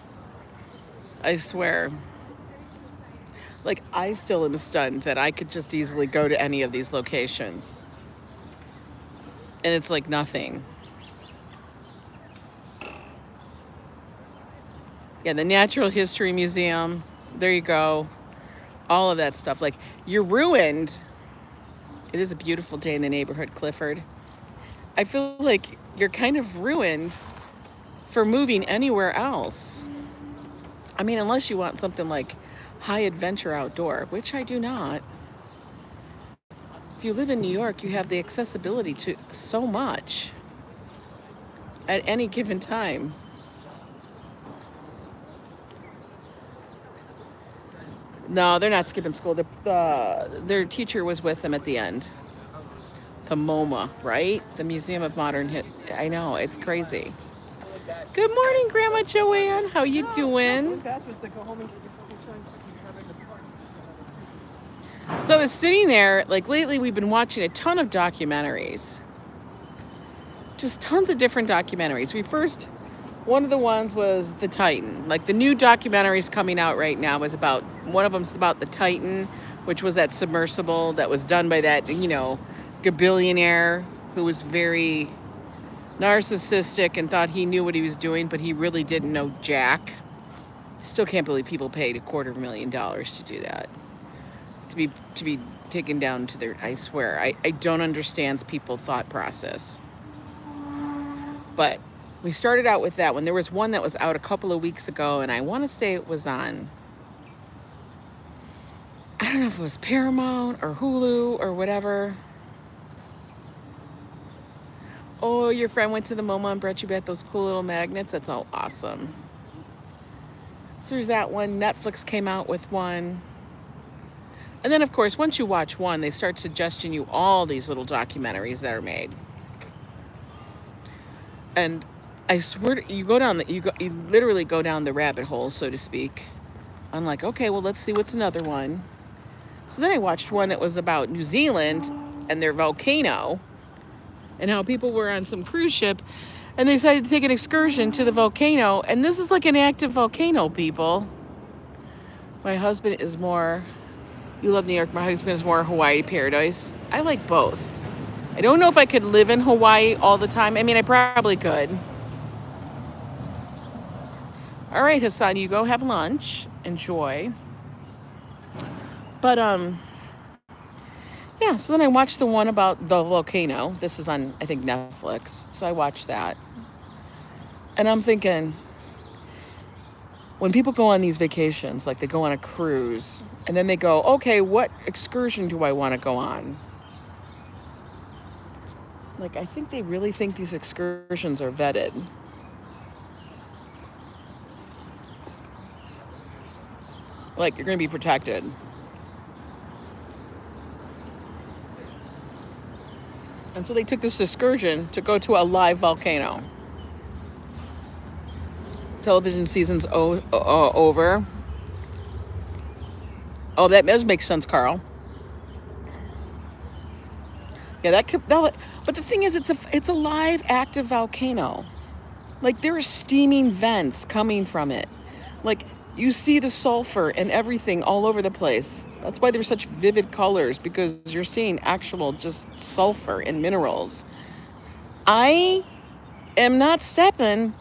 I swear. Like, I still am stunned that I could just easily go to any of these locations. And it's like nothing. Yeah, the Natural History Museum. There you go. All of that stuff. Like, you're ruined. It is a beautiful day in the neighborhood, Clifford. I feel like you're kind of ruined for moving anywhere else. I mean, unless you want something like high adventure outdoor, which I do not. If you live in New York, you have the accessibility to so much at any given time. No, they're not skipping school. Their teacher was with them at the end. The MoMA, right? The Museum of Modern Hit. I know, it's crazy. Good morning, Grandma Joanne. How you doing? So I was sitting there, like lately we've been watching a ton of documentaries. just tons of different documentaries. One of the ones was the Titan. Like the new documentaries coming out right now was about, one of them's about the Titan, which was that submersible that was done by that, you know, gabillionaire who was very narcissistic and thought he knew what he was doing, but he really didn't know jack. Still can't believe people paid $250,000 to do that. To be taken down to their, I swear, I don't understand people's thought process. But we started out with that one. There was one that was out a couple of weeks ago, and I want to say it was on, I don't know if it was Paramount or Hulu or whatever. Oh, your friend went to the MoMA and brought you back those cool little magnets. That's all awesome. So there's that one. Netflix came out with one. And then, of course, once you watch one, they start suggesting you all these little documentaries that are made. And I swear, you literally go down the rabbit hole, so to speak. I'm like, okay, well, let's see what's another one. So then I watched one that was about New Zealand and their volcano and how people were on some cruise ship and they decided to take an excursion to the volcano. And this is like an active volcano, people. My husband is more, you love New York, my husband is more Hawaii paradise. I like both. I don't know if I could live in Hawaii all the time. I mean, I probably could. All right, Hassan, you go have lunch. Enjoy. But, yeah, so then I watched the one about the volcano. This is on, I think, Netflix. So I watched that. And I'm thinking, when people go on these vacations, like they go on a cruise, and then they go, okay, what excursion do I want to go on? Like, I think they really think these excursions are vetted. Like, you're going to be protected. And so they took this excursion to go to a live volcano. Television season's over. Oh, that does make sense, Carl. Yeah, but the thing is, it's a live, active volcano. Like, there are steaming vents coming from it. Like, you see the sulfur and everything all over the place. That's why there's such vivid colors, because you're seeing actual just sulfur and minerals. I am not stepping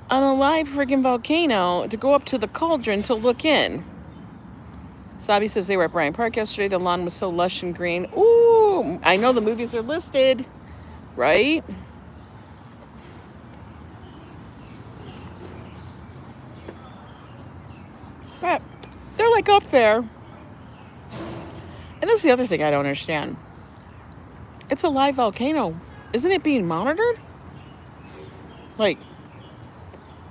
on a live friggin' volcano to go up to the cauldron to look in. Sabi says they were at Bryant Park yesterday. The lawn was so lush and green. Ooh, I know the movies are listed, right? But they're like up there. And this is the other thing I don't understand. It's a live volcano. Isn't it being monitored? Like,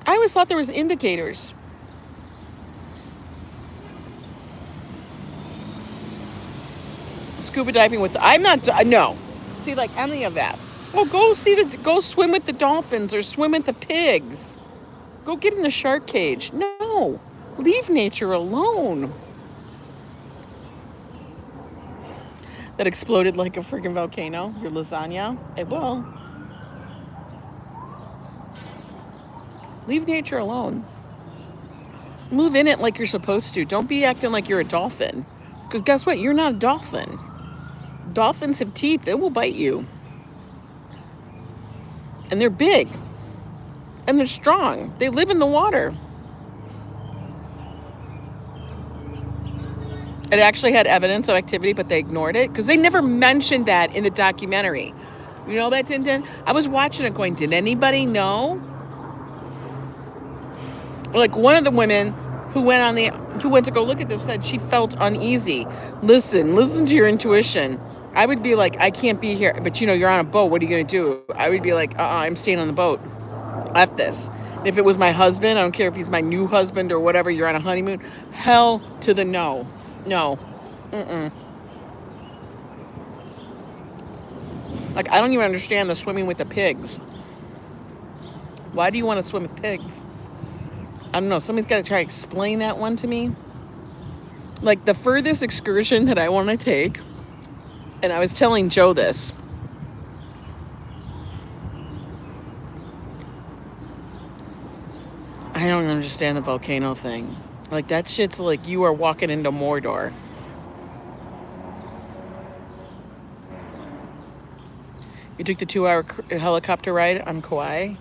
I always thought there was indicators. Scuba diving with no. See, like any of that. Well, go swim with the dolphins or swim with the pigs. Go get in a shark cage. No. Leave nature alone. That exploded like a freaking volcano. Your lasagna. It will. Leave nature alone. Move in it like you're supposed to. Don't be acting like you're a dolphin. Because guess what? You're not a dolphin. Dolphins have teeth. They will bite you. And they're big. And they're strong. They live in the water. It actually had evidence of activity, but they ignored it because they never mentioned that in the documentary. You know that, Tintin? I was watching it going, did anybody know? Like, one of the women who went to go look at this said she felt uneasy. Listen to your intuition. I would be like, I can't be here, but you're on a boat. What are you going to do? I would be like, I'm staying on the boat. F this. And if it was my husband, I don't care if he's my new husband or whatever, you're on a honeymoon. Hell to the no. No. Like, I don't even understand the swimming with the pigs. Why do you want to swim with pigs? I don't know. Somebody's got to try to explain that one to me. Like, the furthest excursion that I want to take, and I was telling Joe this. I don't understand the volcano thing. Like, that shit's like you are walking into Mordor. You took the 2-hour helicopter ride on Kauai?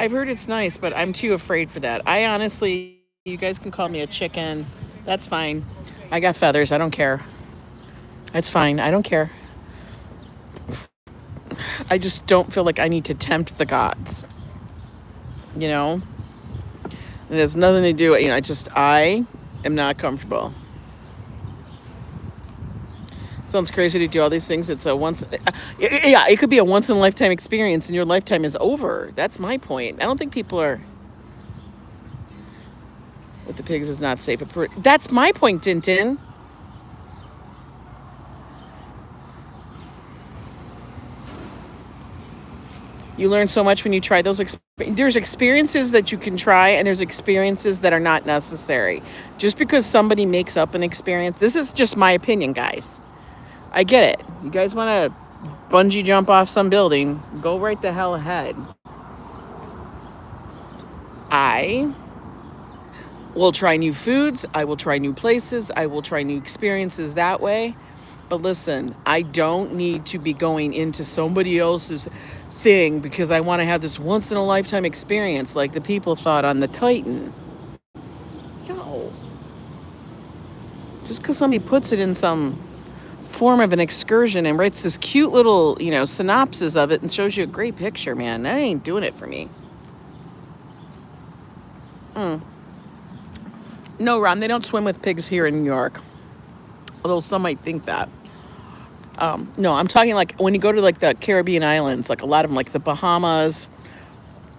I've heard it's nice, but I'm too afraid for that. I honestly, you guys can call me a chicken. That's fine. I got feathers. I don't care. That's fine. I don't care. I just don't feel like I need to tempt the gods. You know? It has nothing to do, you know, I am not comfortable. Sounds crazy to do all these things. It's a yeah, it could be a once in a lifetime experience and your lifetime is over. That's my point. I don't think people are, with the pigs is not safe. That's my point, Tintin. You learn so much when you try those there's experiences that you can try and there's experiences that are not necessary. Just because somebody makes up an experience, this is just my opinion, guys. I get it. You guys want to bungee jump off some building, go right the hell ahead. I will try new foods. I will try new places. I will try new experiences that way. But listen, I don't need to be going into somebody else's thing because I want to have this once in a lifetime experience like the people thought on the Titan. Yo. Just because somebody puts it in some form of an excursion and writes this cute little, you know, synopsis of it and shows you a great picture, man. That ain't doing it for me. No, Ron, they don't swim with pigs here in New York. Although some might think that. No, I'm talking like when you go to like the Caribbean islands, like a lot of them, like the Bahamas.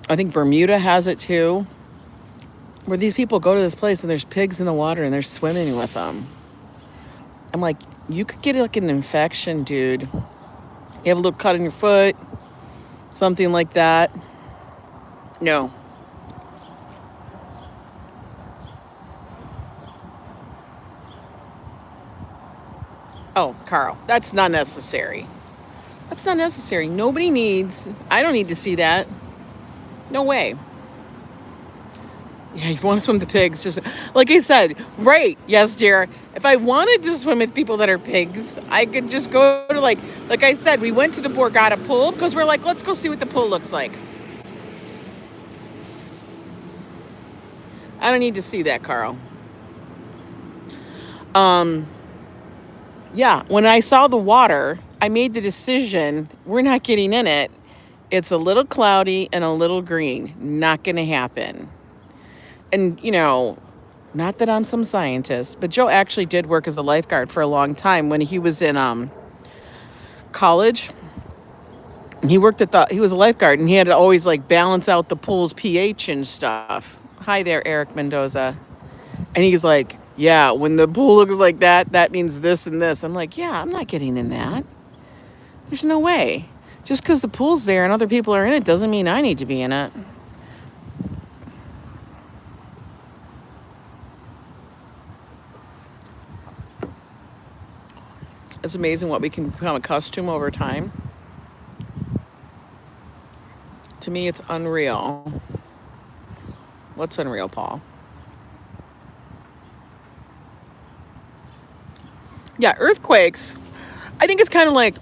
I think Bermuda has it too. Where these people go to this place and there's pigs in the water and they're swimming with them. I'm like, you could get like an infection, dude. You have a little cut on your foot, something like that. No. Oh, Carl, that's not necessary. That's not necessary. Nobody needs, I don't need to see that. No way. Yeah, if you want to swim with the pigs, just like I said, right? Yes, dear. If I wanted to swim with people that are pigs, I could just go to like I said, we went to the Borgata pool because we're like, let's go see what the pool looks like. I don't need to see that, Carl. Yeah, when I saw the water, I made the decision, we're not getting in it. It's a little cloudy and a little green. Not going to happen. And, you know, not that I'm some scientist, but Joe actually did work as a lifeguard for a long time when he was in college. He worked he was a lifeguard and he had to always like balance out the pool's pH and stuff. Hi there, Eric Mendoza. And he's like, yeah, when the pool looks like that, that means this and this. I'm like, yeah, I'm not getting in that. There's no way. Just because the pool's there and other people are in it doesn't mean I need to be in it. It's amazing what we can become accustomed over time. To me, it's unreal. What's unreal, Paul? Yeah, earthquakes. I think it's kind of like,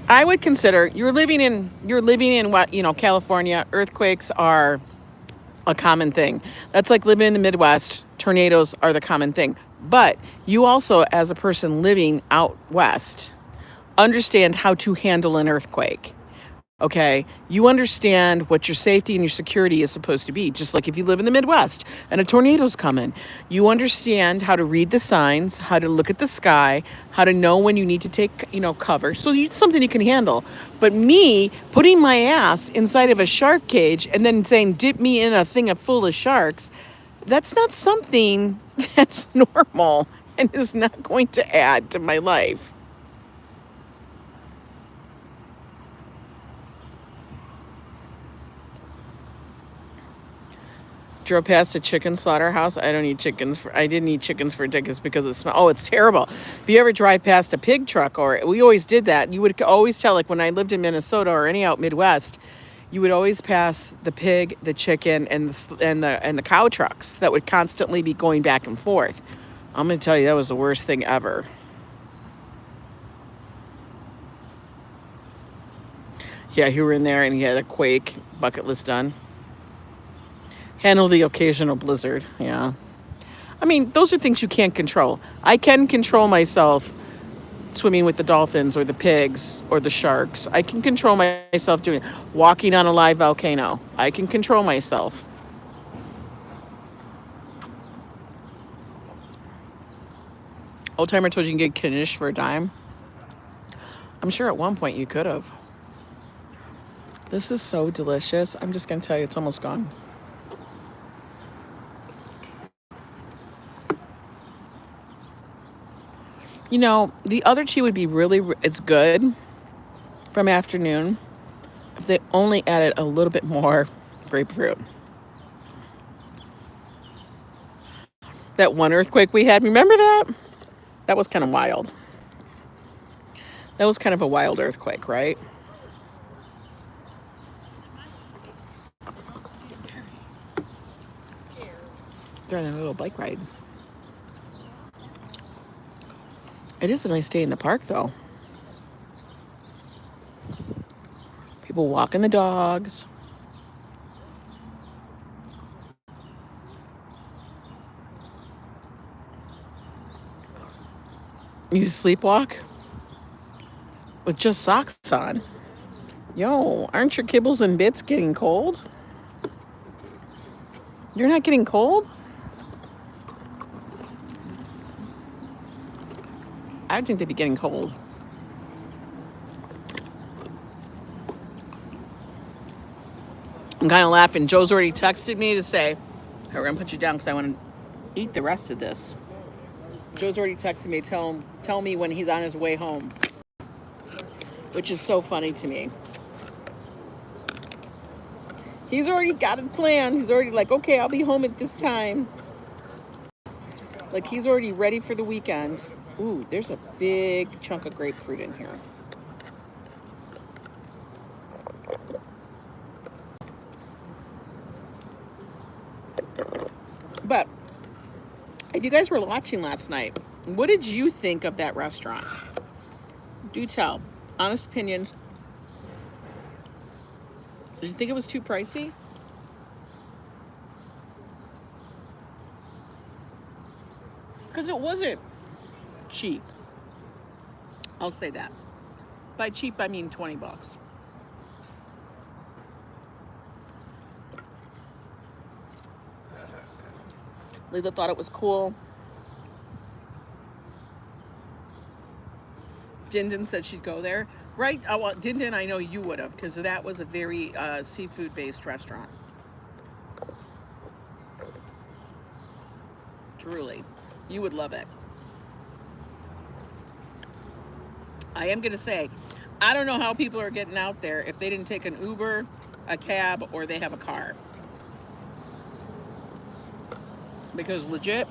I would consider you're living in what, you know, California. Earthquakes are a common thing. That's like living in the Midwest. Tornadoes are the common thing. But you also, as a person living out west, understand how to handle an earthquake. Okay, you understand what your safety and your security is supposed to be. Just like if you live in the Midwest and a tornado's coming, you understand how to read the signs, how to look at the sky, how to know when you need to take, you know, cover. So it's something you can handle. But me putting my ass inside of a shark cage and then saying, dip me in a thing full of sharks, that's not something that's normal and is not going to add to my life. Drove past a chicken slaughterhouse. I didn't eat chickens for tickets because it smelled. Oh, it's terrible. If you ever drive past a pig truck, or we always did that, you would always tell, like when I lived in Minnesota or any out Midwest, you would always pass the pig, the chicken, and the cow trucks that would constantly be going back and forth. I'm going to tell you, that was the worst thing ever. Yeah, you were in there and he had a quake, bucket list done. Handle the occasional blizzard, yeah. I mean, those are things you can't control. I can control myself swimming with the dolphins or the pigs or the sharks. I can control myself walking on a live volcano. I can control myself. Old timer told you can get Knish for a dime. I'm sure at one point you could have. This is so delicious. I'm just going to tell you, it's almost gone. You know, the other tea would be it's good from afternoon if they only added a little bit more grapefruit. That one earthquake we had, remember that? That was kind of wild. That was kind of a wild earthquake, right? They're on a little bike ride. It is a nice day in the park, though. People walking the dogs. You sleepwalk? With just socks on. Yo, aren't your kibbles and bits getting cold? You're not getting cold? I would think they'd be getting cold. I'm kind of laughing. Joe's already texted me to say, we're going to put you down because I want to eat the rest of this. Joe's already texted me, tell me when he's on his way home. Which is so funny to me. He's already got it planned. He's already like, okay, I'll be home at this time. Like, he's already ready for the weekend. Ooh, there's a big chunk of grapefruit in here. But if you guys were watching last night, what did you think of that restaurant? Do tell. Honest opinions. Did you think it was too pricey? Because it wasn't cheap. I'll say that. By cheap, I mean 20 bucks. Lila thought it was cool. Dindin said she'd go there. Right? Well, Dindin, I know you would have, because that was a very seafood-based restaurant. Truly. You would love it. I am going to say, I don't know how people are getting out there if they didn't take an Uber, a cab, or they have a car. Because legit,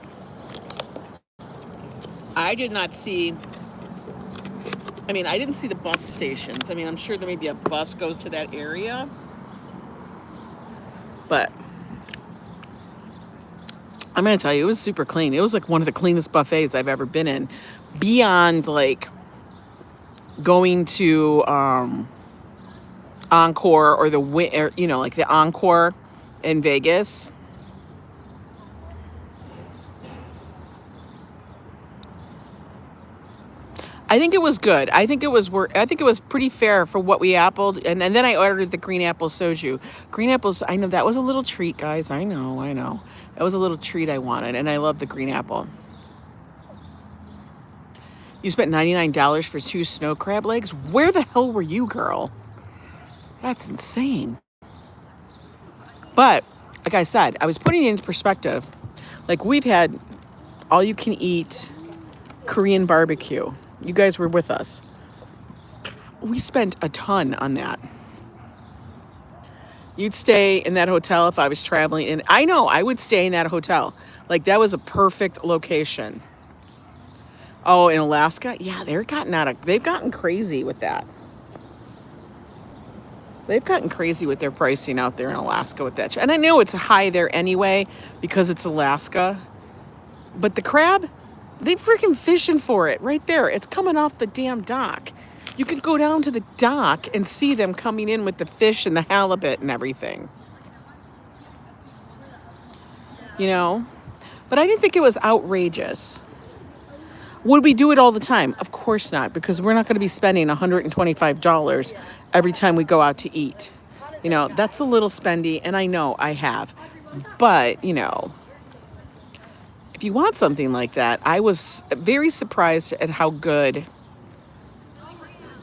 I did not see, I mean, I didn't see the bus stations. I mean, I'm sure there may be a bus goes to that area. But I'm going to tell you, it was super clean. It was like one of the cleanest buffets I've ever been in. Beyond like going to Encore or like the Encore in Vegas. I think it was good. I think it was pretty fair for what we appled. And then I ordered the green apple soju. Green apples, I know that was a little treat, guys. I know. It was a little treat I wanted, and I love the green apple. You spent $99 for 2 snow crab legs? Where the hell were you, girl? That's insane. But, like I said, I was putting it into perspective. Like, we've had all-you-can-eat Korean barbecue. You guys were with us. We spent a ton on that. You'd stay in that hotel if I was traveling. And I know I would stay in that hotel. Like, that was a perfect location. Oh, in Alaska? Yeah, they've gotten crazy with that. They've gotten crazy with their pricing out there in Alaska with that. And I know it's high there anyway because it's Alaska. But the crab, they freaking fishing for it right there. It's coming off the damn dock. You can go down to the dock and see them coming in with the fish and the halibut and everything. You know? But I didn't think it was outrageous. Would we do it all the time? Of course not, because we're not going to be spending $125 every time we go out to eat. You know, that's a little spendy, and I know I have. But, you know, if you want something like that, I was very surprised at how good.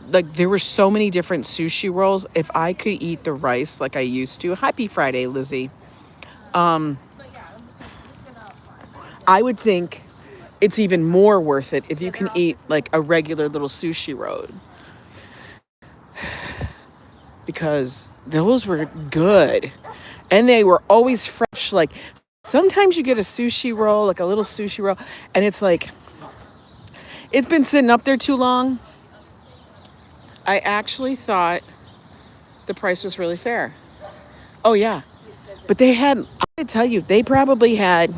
Like, there were so many different sushi rolls. If I could eat the rice like I used to. Happy Friday, Lizzie. I would think it's even more worth it if you can eat like a regular little sushi roll. Because those were good. And they were always fresh. Like, sometimes you get a sushi roll, like a little sushi roll, and it's like, it's been sitting up there too long. I actually thought the price was really fair. Oh, yeah. But they had, I gotta tell you, they probably had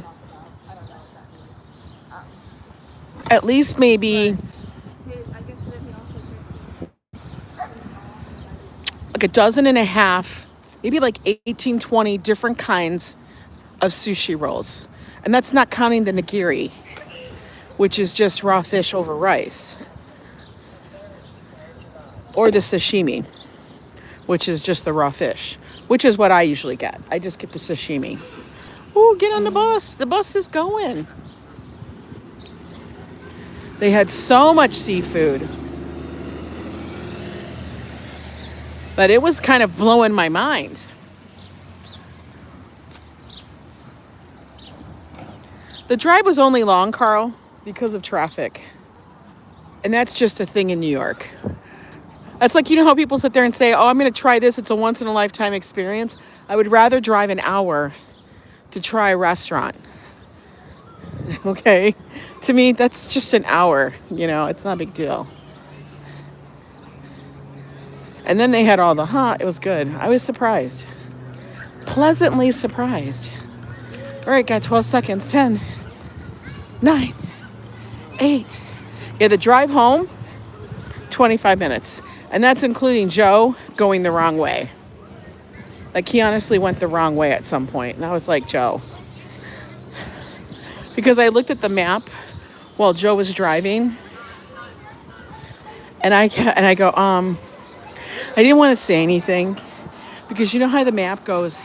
at least maybe like a dozen and a half, maybe like 18, 20 different kinds of sushi rolls. And that's not counting the nigiri, which is just raw fish over rice. Or the sashimi, which is just the raw fish, which is what I usually get. I just get the sashimi. Ooh, get on the bus. The bus is going. They had so much seafood. But it was kind of blowing my mind. The drive was only long, Carl, because of traffic. And that's just a thing in New York. That's like, you know how people sit there and say, oh, I'm going to try this. It's a once in a lifetime experience. I would rather drive an hour to try a restaurant. Okay. To me, that's just an hour. You know, it's not a big deal. And then they had all the hot. It was good. I was surprised. Pleasantly surprised. All right, got 12 seconds. 10, 9, 8. Yeah, the drive home, 25 minutes. And that's including Joe going the wrong way. Like, he honestly went the wrong way at some point. And I was like, Joe. Because I looked at the map while Joe was driving. And I go, I didn't want to say anything. Because you know how the map goes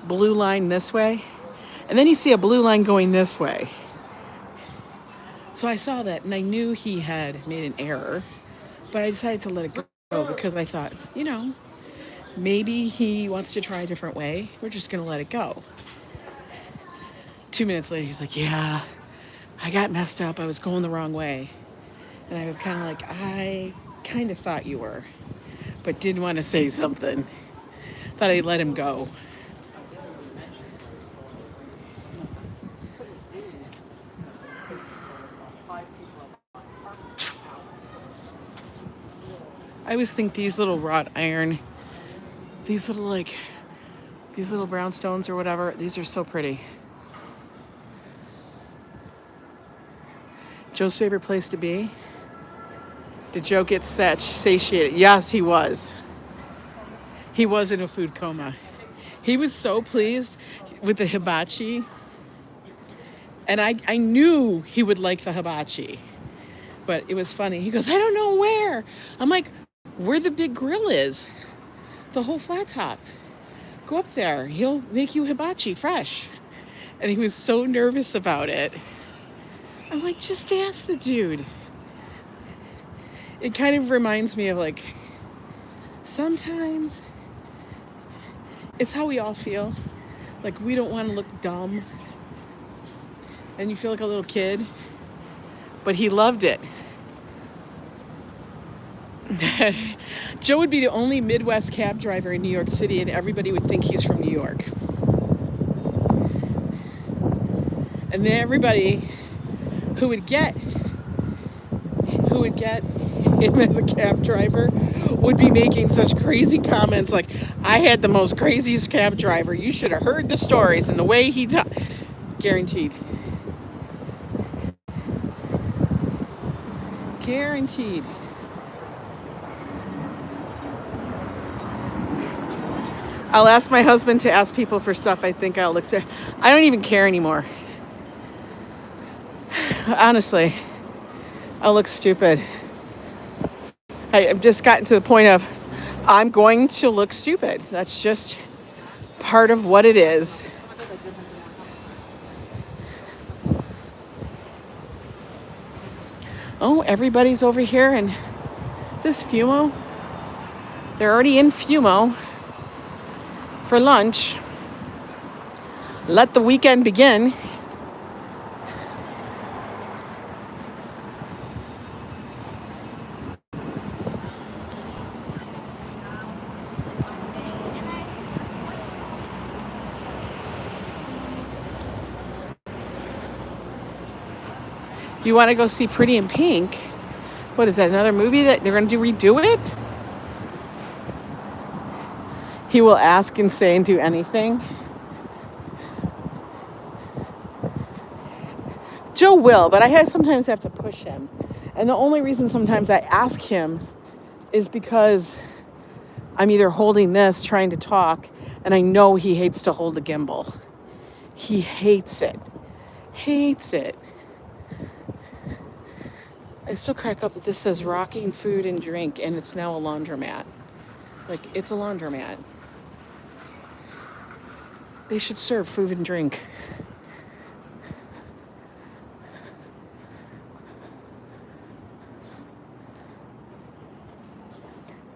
blue line this way? And then you see a blue line going this way. So I saw that and I knew he had made an error. But I decided to let it go because I thought, you know, maybe he wants to try a different way. We're just going to let it go. 2 minutes later, he's like, yeah, I got messed up. I was going the wrong way. And I was kind of like, I kind of thought you were, but didn't want to say something. Thought I'd let him go. I always think these little wrought iron, these little brownstones or whatever, these are so pretty. Joe's favorite place to be? Did Joe get satiated? Yes, he was. He was in a food coma. He was so pleased with the hibachi. And I knew he would like the hibachi. But it was funny. He goes, I don't know where. I'm like, where the big grill is. The whole flat top. Go up there. He'll make you hibachi fresh. And he was so nervous about it. I'm like, just ask the dude. It kind of reminds me of like, sometimes it's how we all feel. Like, we don't want to look dumb. And you feel like a little kid. But he loved it. Joe would be the only Midwest cab driver in New York City, and everybody would think he's from New York. And then everybody who would get him as a cab driver would be making such crazy comments like, I had the most craziest cab driver. You should have heard the stories and the way he talked. Guaranteed. Guaranteed. I'll ask my husband to ask people for stuff I think I'll look so. I don't even care anymore. Honestly, I'll look stupid. I've just gotten to the point of I'm going to look stupid. That's just part of what it is. Oh, everybody's over here, and is this Fumo? They're already in Fumo for lunch. Let the weekend begin. You want to go see Pretty in Pink? What is that, another movie that they're going to redo it? He will ask and say and do anything. Joe will, but I sometimes have to push him. And the only reason sometimes I ask him is because I'm either holding this, trying to talk, and I know he hates to hold the gimbal. He hates it. Hates it. I still crack up that this says Rocking Food and Drink, and it's now a laundromat. Like, it's a laundromat. They should serve food and drink.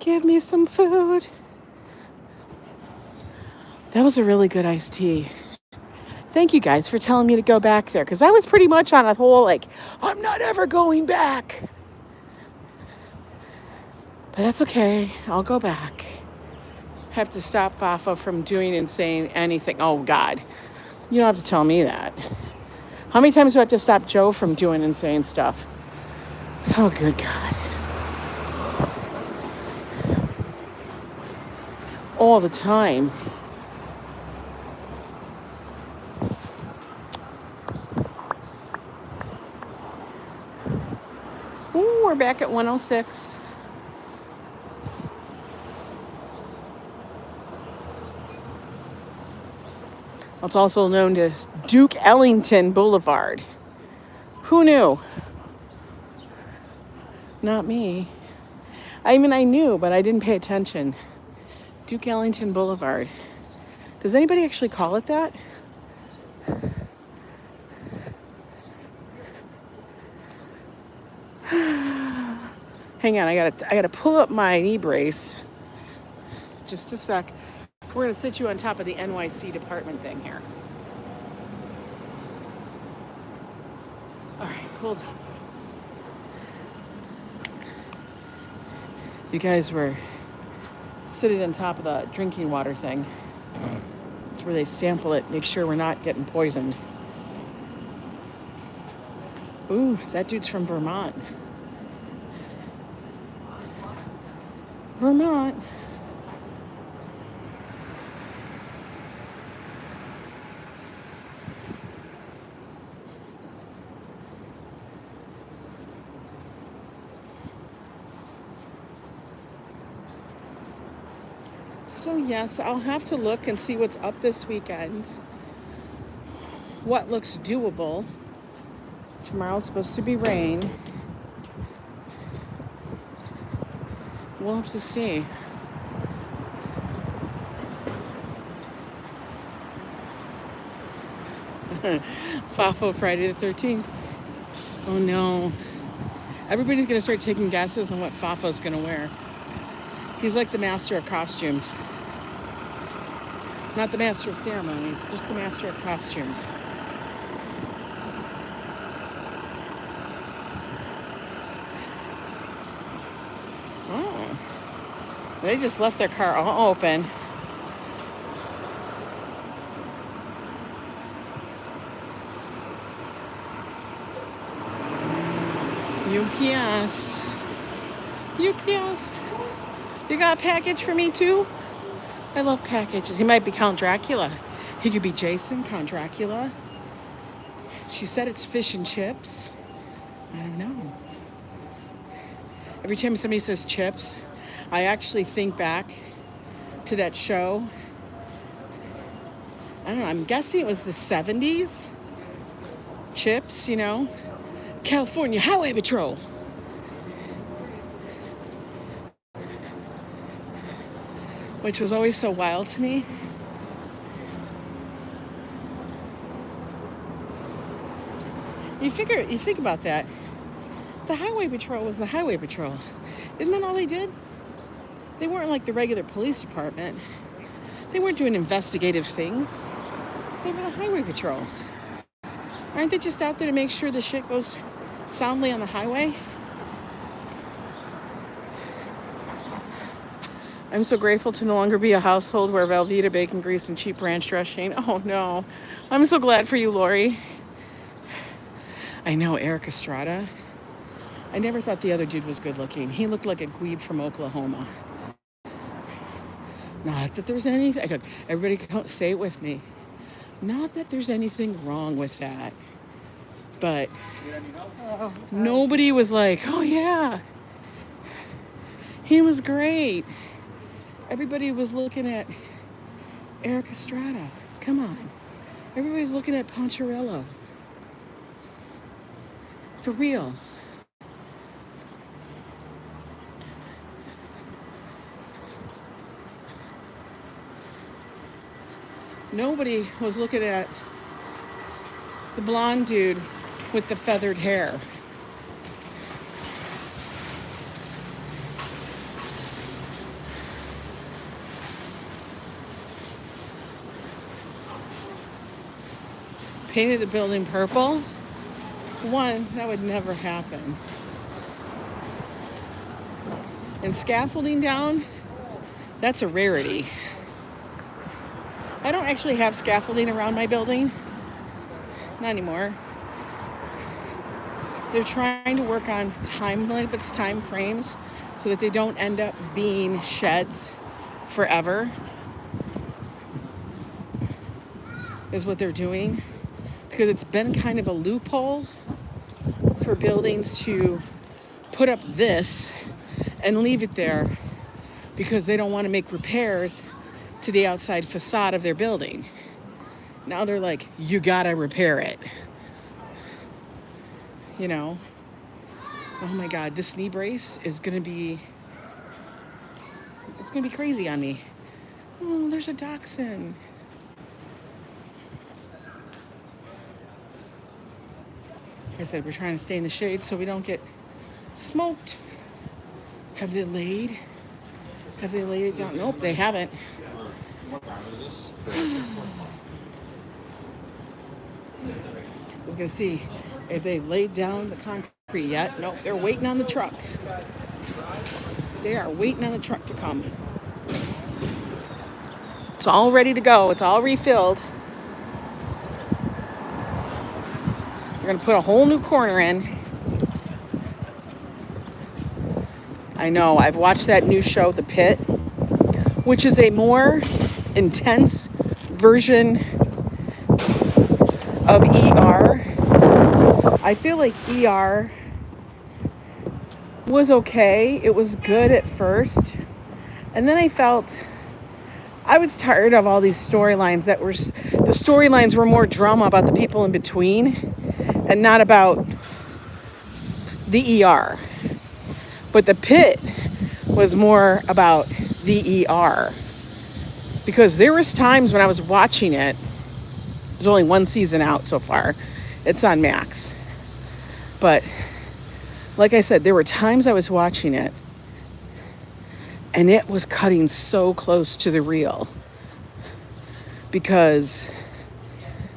Give me some food. That was a really good iced tea. Thank you guys for telling me to go back there, because I was pretty much on a whole, like, I'm not ever going back. But that's okay. I'll go back. Have to stop Fafo from doing and saying anything. Oh, God. You don't have to tell me that. How many times do I have to stop Joe from doing and saying stuff? Oh, good God. All the time. Ooh, we're back at 106. It's also known as Duke Ellington Boulevard. Who knew? Not me. I mean, I knew, but I didn't pay attention. Duke Ellington Boulevard. Does anybody actually call it that? Hang on, I gotta pull up my knee brace. Just a sec. We're gonna sit you on top of the NYC department thing here. All right, hold on. You guys were sitting on top of the drinking water thing. It's where they sample it, make sure we're not getting poisoned. Ooh, that dude's from Vermont. Vermont. So yes, I'll have to look and see what's up this weekend. What looks doable. Tomorrow's supposed to be rain. We'll have to see. Fafo Friday the 13th. Oh no. Everybody's gonna start taking guesses on what Fafo's gonna wear. He's like the master of costumes. Not the master of ceremonies, just the master of costumes. Oh. They just left their car all open. UPS. UPS. You got a package for me too? I love packages. He might be Count Dracula. He could be Jason, Count Dracula. She said it's fish and chips. I don't know. Every time somebody says chips, I actually think back to that show. I don't know, I'm guessing it was the 70s. Chips, you know. California Highway Patrol. Which was always so wild to me. You think about that. The Highway Patrol was the Highway Patrol. Isn't that all they did? They weren't like the regular police department. They weren't doing investigative things. They were the Highway Patrol. Aren't they just out there to make sure the shit goes soundly on the highway? I'm so grateful to no longer be a household where Velveeta, bacon grease, and cheap ranch dressing. Oh no. I'm so glad for you, Lori. I know, Eric Estrada. I never thought the other dude was good looking. He looked like a dweeb from Oklahoma. Not that there's anything, everybody say it with me. Not that there's anything wrong with that. But nobody was like, oh yeah, he was great. Everybody was looking at Eric Estrada. Come on. Everybody's looking at Poncherello. For real. Nobody was looking at the blonde dude with the feathered hair. Painted the building purple. One, that would never happen. And scaffolding down, that's a rarity. I don't actually have scaffolding around my building. Not anymore. They're trying to work on time limits, time frames, so that they don't end up being sheds forever, is what they're doing. Because it's been kind of a loophole for buildings to put up this and leave it there because they don't want to make repairs to the outside facade of their building. Now they're like, you gotta repair it. You know? Oh my God, this knee brace is gonna be, it's gonna be crazy on me. Oh, there's a dachshund. Like I said, we're trying to stay in the shade so we don't get smoked. Have they laid? Have they laid it down? Nope, they haven't. I was gonna see if they laid down the concrete yet. Nope, they're waiting on the truck. They are waiting on the truck to come. It's all ready to go. It's all refilled. We're gonna put a whole new corner in. I know, I've watched that new show, The Pit, which is a more intense version of ER. I feel like ER was okay. It was good at first. And then I felt I was tired of all these storylines the storylines were more drama about the people in between and not about the ER. But The Pit was more about the ER. Because there was times when I was watching it, there's only one season out so far. It's on Max. But like I said, there were times I was watching it and it was cutting so close to the real. Because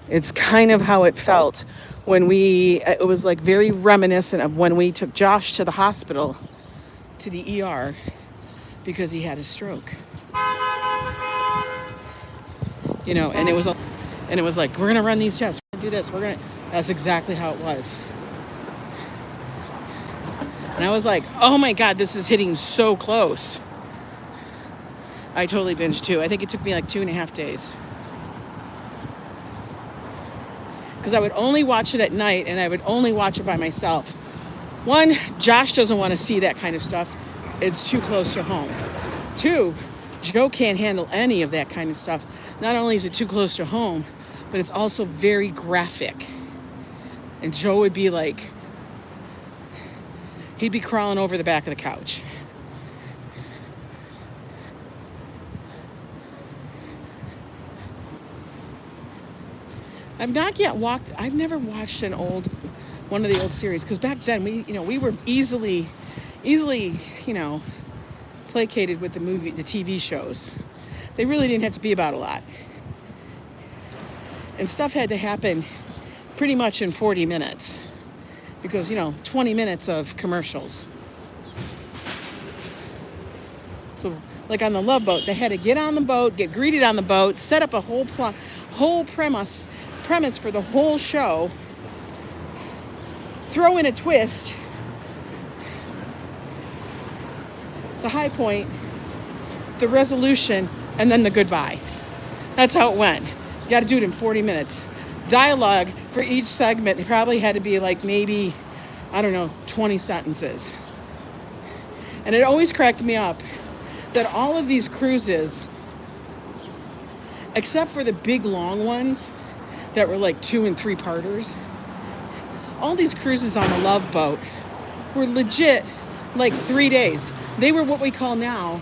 it's kind of how it felt when it was like very reminiscent of when we took Josh to the hospital, to the ER, because he had a stroke. You know, and it was like, we're gonna run these tests, we're gonna do this, that's exactly how it was. And I was like, oh my God, this is hitting so close. I totally binged too. I think it took me like 2.5 days. Because I would only watch it at night and I would only watch it by myself. One, Josh doesn't want to see that kind of stuff. It's too close to home. Two, Joe can't handle any of that kind of stuff. Not only is it too close to home, but it's also very graphic. And Joe would be like, he'd be crawling over the back of the couch. I've never watched one of the old series, because back then we were easily, placated with the TV shows. They really didn't have to be about a lot. And stuff had to happen pretty much in 40 minutes because, 20 minutes of commercials. So like on the Love Boat, they had to get on the boat, get greeted on the boat, set up a whole premise for the whole show, throw in a twist, the high point, the resolution, and then the goodbye. That's how it went. You got to do it in 40 minutes. Dialogue for each segment probably had to be like maybe, 20 sentences. And it always cracked me up that all of these cruises, except for the big long ones that were like 2 and 3 parters, all these cruises on the Love Boat were legit like 3 days. They were what we call now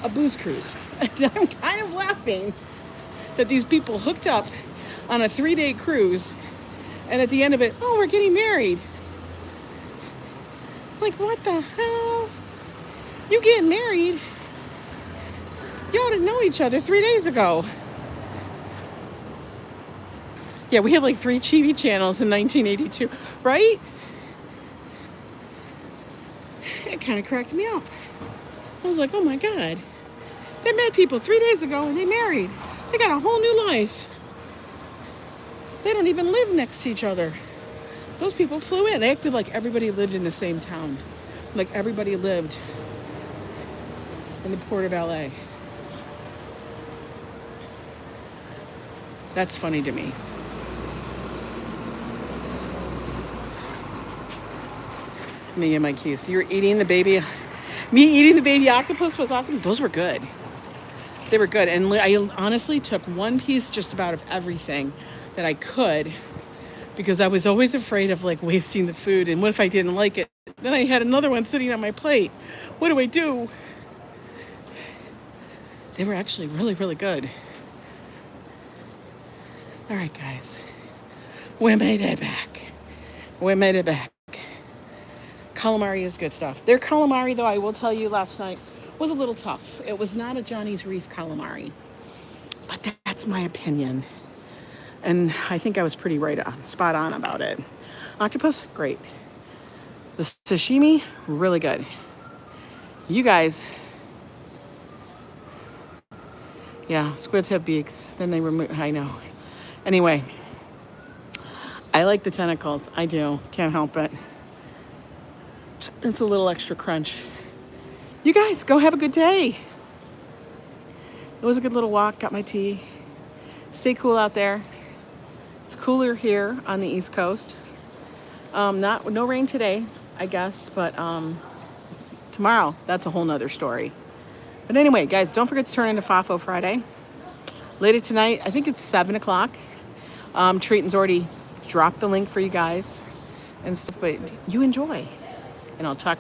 a booze cruise. And I'm kind of laughing that these people hooked up on a 3-day cruise, and at the end of it, oh, we're getting married. Like, what the hell? You getting married? Y'all didn't know each other 3 days ago. Yeah, we had like 3 TV channels in 1982, right? It kind of cracked me up. I was like, oh my God. They met people 3 days ago and they married. They got a whole new life. They don't even live next to each other. Those people flew in. They acted like everybody lived in the same town. Like everybody lived in the port of LA. That's funny to me. Me and my keys. You're eating the baby. Me eating the baby octopus was awesome. Those were good. They were good. And I honestly took one piece just about of everything that I could, because I was always afraid of like wasting the food. And what if I didn't like it? Then I had another one sitting on my plate. What do I do? They were actually really, really good. All right, guys. We made it back. We made it back. Calamari is good stuff. Their calamari, though, I will tell you, last night was a little tough. It was not a Johnny's Reef calamari. But that's my opinion. And I think I was pretty spot on about it. Octopus, great. The sashimi, really good. You guys, yeah, squids have beaks. Then they remove, I know. Anyway, I like the tentacles. I do. Can't help it. It's a little extra crunch. You guys, go have a good day. It was a good little walk. Got my tea. Stay cool out there. It's cooler here on the East Coast. No rain today, I guess, but tomorrow, that's a whole nother story. But anyway, guys, don't forget to turn into Fafo Friday. Later tonight, I think it's 7 o'clock. Triton's already dropped the link for you guys and stuff, but you enjoy. And I'll talk